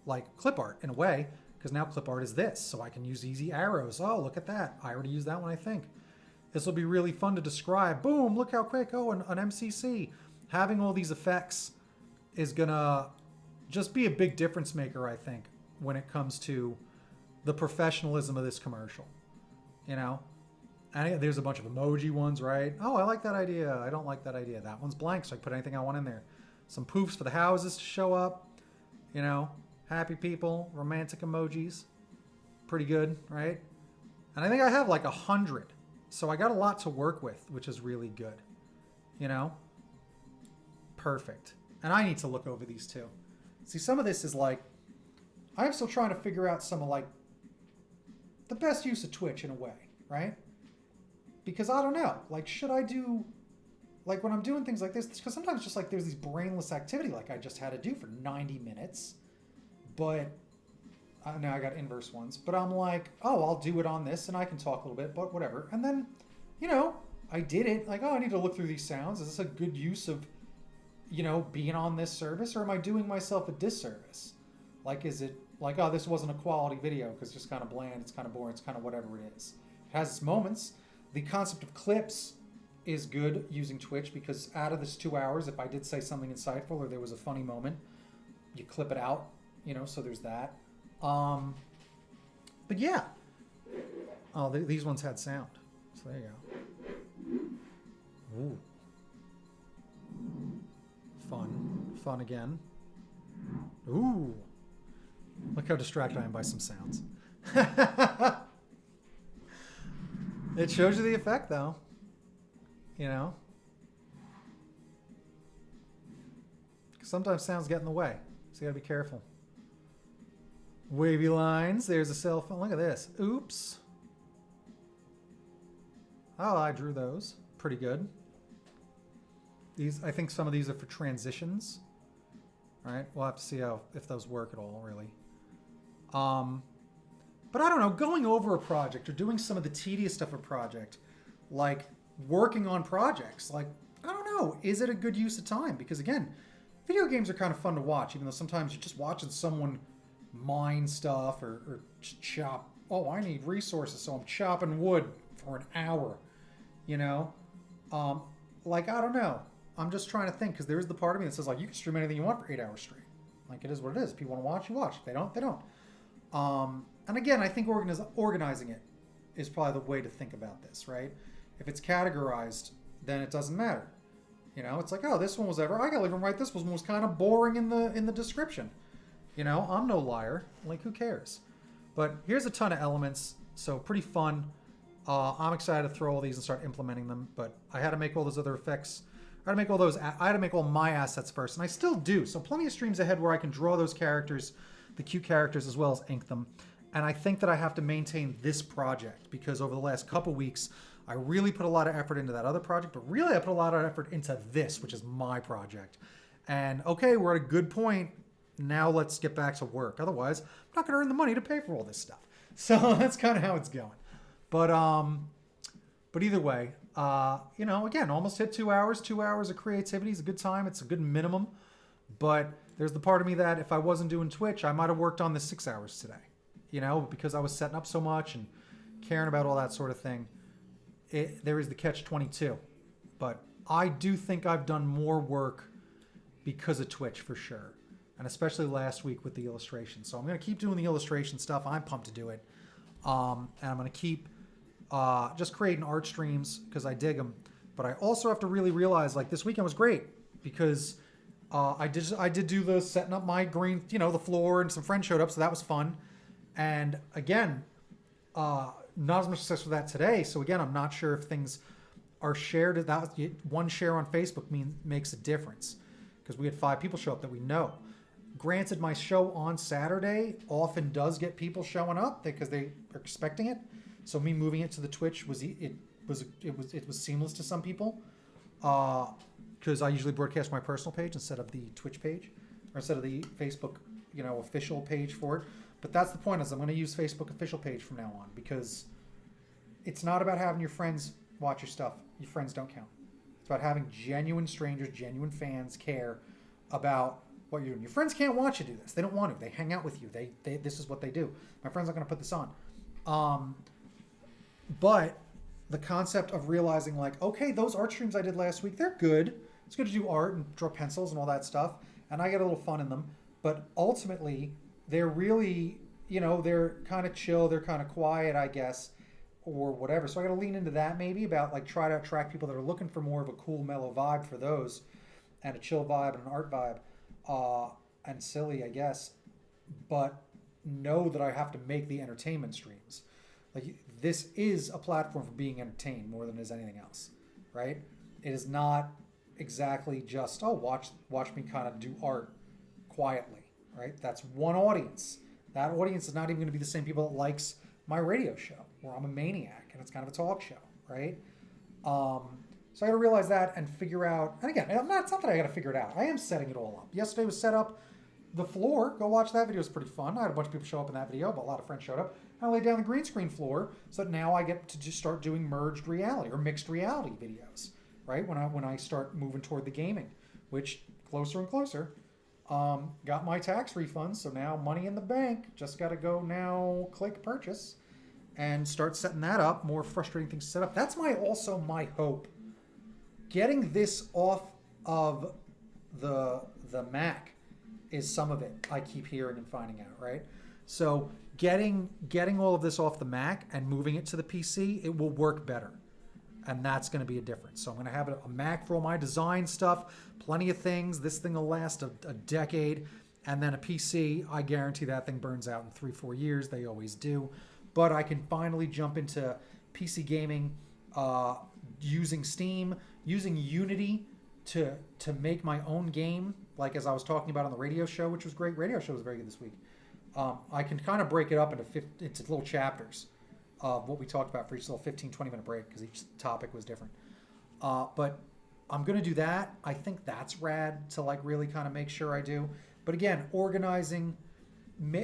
like clip art in a way, because now clip art is this. So I can use easy arrows. Oh, look at that. I already used that one, I think. This will be really fun to describe. Boom, look how quick. Oh, an MCC. Having all these effects is gonna just be a big difference maker, I think, when it comes to the professionalism of this commercial. You know? And there's a bunch of emoji ones, right? Oh, I like that idea. I don't like that idea. That one's blank, so I can put anything I want in there. Some poofs for the houses to show up. You know? Happy people. Romantic emojis. Pretty good, right? And I think I have like 100. So I got a lot to work with, which is really good. You know? Perfect. And I need to look over these too. See, some of this is like, I'm still trying to figure out some of like the best use of Twitch in a way, right? Because I don't know, like, should I do, like when I'm doing things like this, because sometimes just like there's these brainless activity like I just had to do for 90 minutes, but now I got inverse ones, but I'm like, oh, I'll do it on this and I can talk a little bit, but whatever. And then, you know, I did it, like, oh, I need to look through these sounds. Is this a good use of, you know, being on this service, or am I doing myself a disservice? Like, is it like, oh, this wasn't a quality video because it's just kind of bland, it's kind of boring, it's kind of whatever it is. It has its moments. The concept of clips is good using Twitch because out of this 2 hours, if I did say something insightful or there was a funny moment, you clip it out, you know, so there's that. But yeah. Oh, these ones had sound. So there you go. Ooh. Fun again. Ooh. Look how distracted I am by some sounds. It shows you the effect, though. You know? Sometimes sounds get in the way, so you gotta be careful. Wavy lines. There's a cell phone. Look at this. Oops. Oh, I drew those. Pretty good. These, I think some of these are for transitions. All right, we'll have to see if those work at all, really. But I don't know, going over a project or doing some of the tedious stuff of a project, like working on projects, like, I don't know, is it a good use of time? Because again, video games are kind of fun to watch, even though sometimes you're just watching someone mine stuff or chop. Oh, I need resources, so I'm chopping wood for an hour, you know? Like, I don't know. I'm just trying to think, because there's the part of me that says, like, you can stream anything you want for 8 hours straight. Like, it is what it is. If people want to watch, you watch. If they don't, they don't. And again, I think organizing it is probably the way to think about this, right? If it's categorized, then it doesn't matter. You know, it's like, oh, this one was ever. I gotta even write this one was kind of boring in the description. You know, I'm no liar. Like, who cares? But here's a ton of elements, so pretty fun. I'm excited to throw all these and start implementing them. But I had to make all those other effects. I had to make all my assets first, and I still do. So plenty of streams ahead where I can draw those characters, the cute characters, as well as ink them. And I think that I have to maintain this project because over the last couple weeks, I really put a lot of effort into that other project, but really I put a lot of effort into this, which is my project. And okay, we're at a good point. Now let's get back to work. Otherwise, I'm not going to earn the money to pay for all this stuff. So that's kind of how it's going. But either way, you know, again, almost hit 2 hours. 2 hours of creativity is a good time. It's a good minimum. But there's the part of me that if I wasn't doing Twitch, I might have worked on this 6 hours today. You know, because I was setting up so much and caring about all that sort of thing. There is the catch-22. But I do think I've done more work because of Twitch for sure. And especially last week with the illustration. So I'm going to keep doing the illustration stuff. I'm pumped to do it. And I'm going to keep just creating art streams because I dig them. But I also have to really realize, like, this weekend was great because I did do the setting up my green, you know, the floor, and some friends showed up, so that was fun. And again, not as much success with that today. So again, I'm not sure if things are shared. That one share on Facebook makes a difference because we had 5 people show up that we know. Granted, my show on Saturday often does get people showing up because they are expecting it. So me moving it to the Twitch was seamless to some people because I usually broadcast my personal page instead of the Twitch page or instead of the Facebook, you know, official page for it. But that's the point, is I'm going to use Facebook official page from now on because it's not about having your friends watch your stuff. Your friends don't count. It's about having genuine strangers, genuine fans care about what you're doing. Your friends can't watch you do this. They don't want to. They hang out with you. They this is what they do. My friends aren't going to put this on. But the concept of realizing, like, okay, those art streams I did last week, they're good. It's good to do art and draw pencils and all that stuff. And I get a little fun in them. But ultimately, they're really, you know, they're kind of chill. They're kind of quiet, I guess, or whatever. So I got to lean into that maybe about, like, try to attract people that are looking for more of a cool, mellow vibe for those and a chill vibe and an art vibe. And silly, I guess, but know that I have to make the entertainment streams. Like, this is a platform for being entertained more than it is anything else, right? It is not exactly just, oh, watch me kind of do art quietly, right? That's one audience. That audience is not even going to be the same people that likes my radio show, where I'm a maniac and it's kind of a talk show, right? So I got to realize that and figure out, and again, it's not that I got to figure it out. I am setting it all up. Yesterday was set up the floor. Go watch that video. It's pretty fun. I had a bunch of people show up in that video, but a lot of friends showed up. I laid down the green screen floor so that now I get to just start doing merged reality or mixed reality videos, right? When I start moving toward the gaming, which closer and closer. Got my tax refunds, so now money in the bank. Just got to go now, click purchase, and start setting that up. More frustrating things to set up. That's also my hope. Getting this off of the Mac is some of it I keep hearing and finding out, right? So getting all of this off the Mac and moving it to the PC, it will work better. And that's going to be a difference. So I'm going to have a Mac for all my design stuff, plenty of things. This thing will last a decade. And then a PC, I guarantee that thing burns out in 3-4 years. They always do. But I can finally jump into PC gaming using Steam, using Unity to make my own game. Like as I was talking about on the radio show, which was great. Radio show was very good this week. I can kind of break it up into little chapters of what we talked about for each little 15-20 minute break because each topic was different. But I'm going to do that. I think that's rad to like really kind of make sure I do. But again, organizing,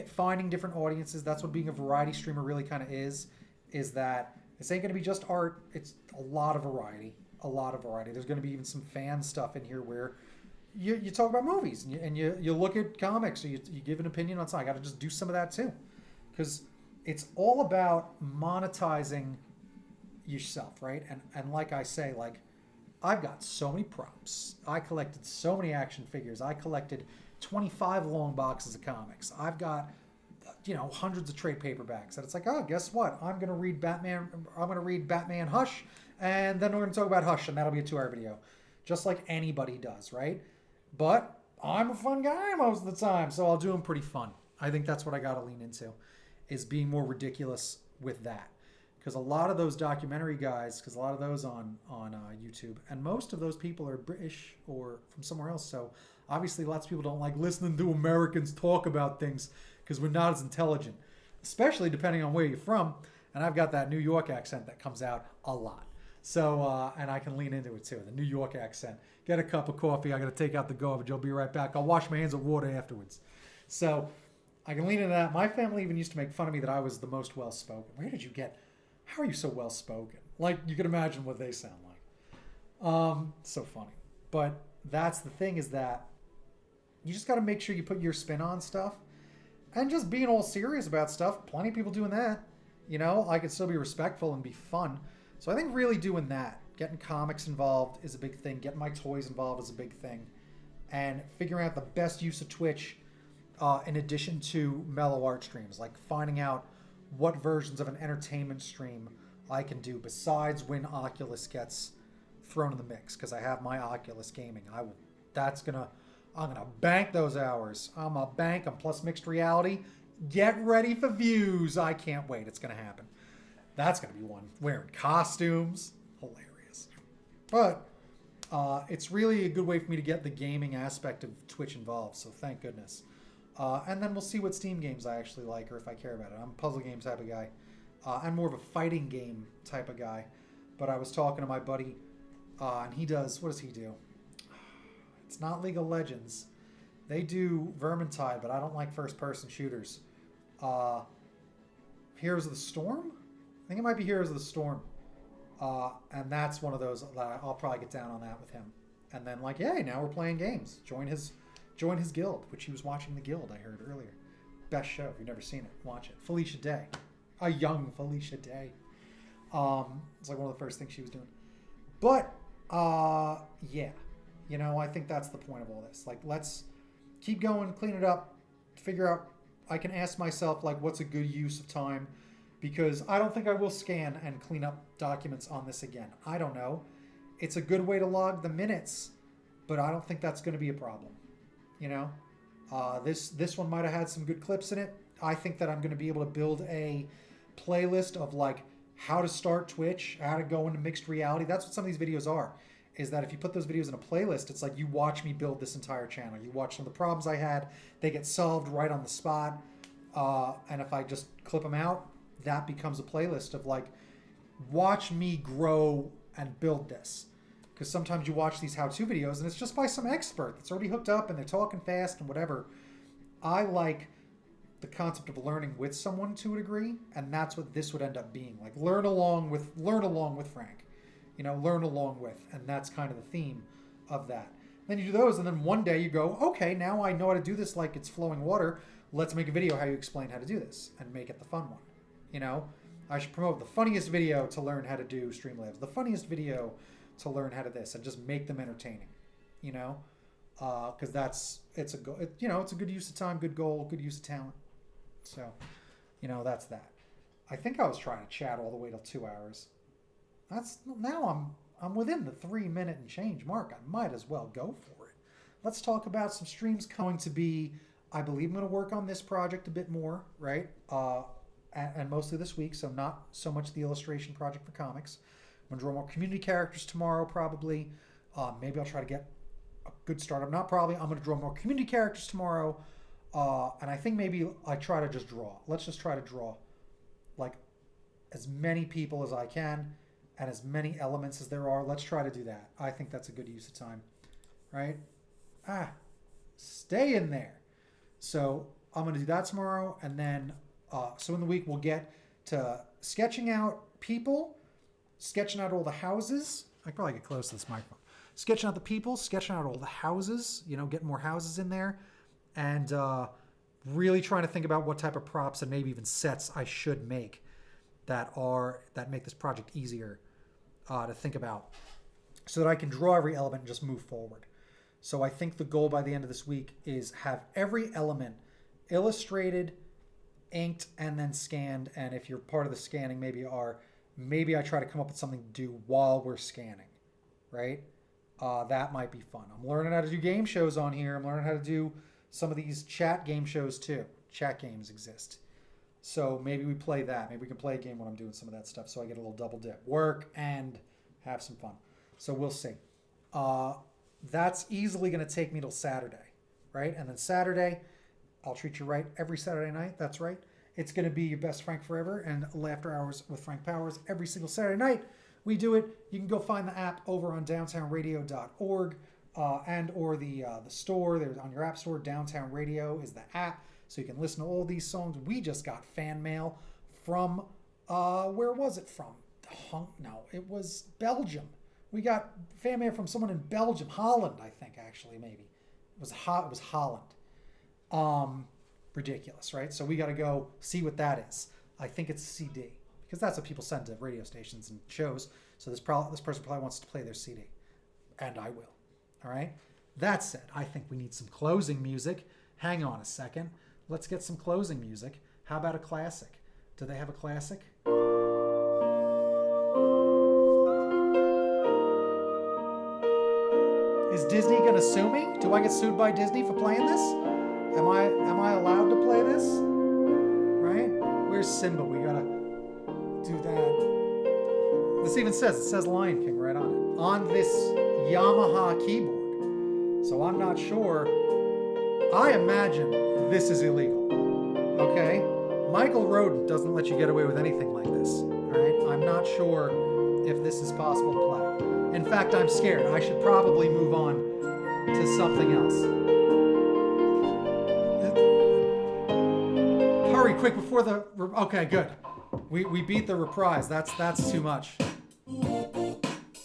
finding different audiences, that's what being a variety streamer really kind of is that this ain't going to be just art. It's a lot of variety. There's going to be even some fan stuff in here where you talk about movies and you look at comics or you give an opinion on something. I got to just do some of that too. Because it's all about monetizing yourself, right? And like I say, like I've got so many props. I collected so many action figures. I collected 25 long boxes of comics. I've got hundreds of trade paperbacks. And it's like, oh, guess what? I'm going to read Batman Hush, and then we're going to talk about Hush, and that'll be a 2-hour video. Just like anybody does, right? But I'm a fun guy most of the time, so I'll do them pretty fun. I think that's what I got to lean into, is being more ridiculous with that. Because a lot of those documentary guys, because a lot of those on YouTube, and most of those people are British or from somewhere else, so obviously lots of people don't like listening to Americans talk about things because we're not as intelligent, especially depending on where you're from. And I've got that New York accent that comes out a lot. So, and I can lean into it too, the New York accent. Get a cup of coffee. I got to take out the garbage. I'll be right back. I'll wash my hands with water afterwards. So I can lean into that. My family even used to make fun of me that I was the most well-spoken. Where did you get, how are you so well-spoken? Like, you can imagine what they sound like. So funny. But that's the thing, is that you just got to make sure you put your spin on stuff and just being all serious about stuff. Plenty of people doing that. I can still be respectful and be fun. So I think really doing that, getting comics involved is a big thing. Getting my toys involved is a big thing. And figuring out the best use of Twitch in addition to mellow art streams. Like finding out what versions of an entertainment stream I can do besides when Oculus gets thrown in the mix. Because I have my Oculus gaming. I'm gonna bank those hours. I'm gonna bank them plus mixed reality. Get ready for views. I can't wait. It's gonna happen. That's gonna be one. Wearing costumes. Hilarious. But it's really a good way for me to get the gaming aspect of Twitch involved. So thank goodness. And then we'll see what Steam games I actually like or if I care about it. I'm a puzzle game type of guy. I'm more of a fighting game type of guy. But I was talking to my buddy and he does, what does he do? It's not League of Legends. They do Vermintide, but I don't like first-person shooters. Heroes of the Storm? I think it might be Heroes of the Storm. And that's one of those that I'll probably get down on that with him. And then like, yay, now we're playing games. Join his guild, which he was watching The Guild, I heard earlier. Best show. If you've never seen it, watch it. Felicia Day. A young Felicia Day. It's like one of the first things she was doing. But, yeah. I think that's the point of all this. Like, let's keep going, clean it up, figure out, I can ask myself, like, what's a good use of time? Because I don't think I will scan and clean up documents on this again. I don't know. It's a good way to log the minutes, but I don't think that's going to be a problem. This one might have had some good clips in it. I think that I'm going to be able to build a playlist of, like, how to start Twitch, how to go into mixed reality. That's what some of these videos are. Is that if you put those videos in a playlist, it's like you watch me build this entire channel. You watch some of the problems I had. They get solved right on the spot. And if I just clip them out, that becomes a playlist of like, watch me grow and build this. Because sometimes you watch these how-to videos and it's just by some expert that's already hooked up and they're talking fast and whatever. I like the concept of learning with someone to a degree, and that's what this would end up being. Like learn along with Frank. Learn along with, and that's kind of the theme of that. Then you do those, and then one day you go, okay, now I know how to do this like it's flowing water. Let's make a video how you explain how to do this and make it the fun one. I should promote the funniest video to learn how to do Streamlabs, the funniest video to learn how to this, and just make them entertaining. Because it's a good use of time, good goal, good use of talent. So, that's that. I think I was trying to chat all the way till 2 hours. Now I'm within the 3-minute and change mark. I might as well go for it. Let's talk about some streams going to be. I believe I'm going to work on this project a bit more, right? And mostly this week, so not so much the illustration project for comics. I'm going to draw more community characters tomorrow, probably. Maybe I'll try to get a good start. I'm going to draw more community characters tomorrow. And I think maybe I try to just draw. Let's just try to draw like as many people as I can and as many elements as there are. Let's try to do that. I think that's a good use of time, right? Stay in there. So I'm going to do that tomorrow. And then, so in the week, we'll get to sketching out people, sketching out all the houses. I could probably get close to this microphone. Sketching out the people, sketching out all the houses, getting more houses in there. And really trying to think about what type of props and maybe even sets I should make that make this project easier to think about so that I can draw every element and just move forward. So I think the goal by the end of this week is have every element illustrated, inked, and then scanned. And if you're part of the scanning, maybe I try to come up with something to do while we're scanning, right? That might be fun. I'm learning how to do game shows on here. I'm learning how to do some of these chat game shows too. Chat games exist. So maybe we play that. Maybe we can play a game when I'm doing some of that stuff so I get a little double dip. Work and have some fun. So we'll see. That's easily going to take me till Saturday, right? And then Saturday, I'll treat you right every Saturday night. That's right. It's going to be your best Frank Forever and After Hours with Frank Powers every single Saturday night. We do it. You can go find the app over on downtownradio.org. And or the store. There's on your app store. Downtown Radio is the app, so you can listen to all these songs. We just got fan mail from where was it from? No, it was Belgium. We got fan mail from someone in Belgium, Holland, I think actually maybe it was Holland. Ridiculous, right? So we got to go see what that is. I think it's a CD because that's what people send to radio stations and shows. So this person probably wants to play their CD, and I will. All right. That said, I think we need some closing music. Hang on a second. Let's get some closing music. How about a classic? Do they have a classic? Is Disney gonna sue me? Do I get sued by Disney for playing this? Am I allowed to play this? Right? Where's Simba? We gotta do that. This even says Lion King right on it. On this Yamaha keyboard. So I'm not sure. I imagine this is illegal. Okay? Michael Roden doesn't let you get away with anything like this. Alright? I'm not sure if this is possible to play. In fact, I'm scared. I should probably move on to something else. Hurry, quick, before the... Okay, good. We beat the reprise. That's too much.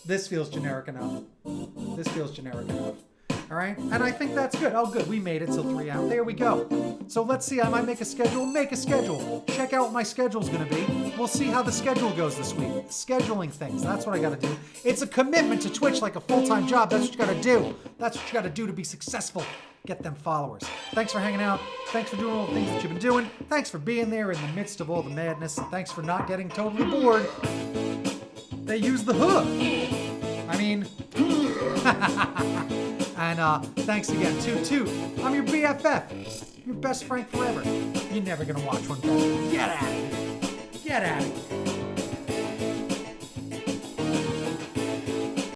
This feels generic enough. All right, and I think that's good. Oh, good, we made it till 3 out. There we go. So let's see, I might make a schedule. Make a schedule. Check out what my schedule's gonna be. We'll see how the schedule goes this week. Scheduling things, that's what I gotta do. It's a commitment to Twitch like a full-time job. That's what you gotta do. That's what you gotta do to be successful. Get them followers. Thanks for hanging out. Thanks for doing all the things that you've been doing. Thanks for being there in the midst of all the madness. And thanks for not getting totally bored. They use the hook. I mean... And thanks again, Toon. I'm your BFF, your best Frank forever. You're never gonna watch one better. Get out of here.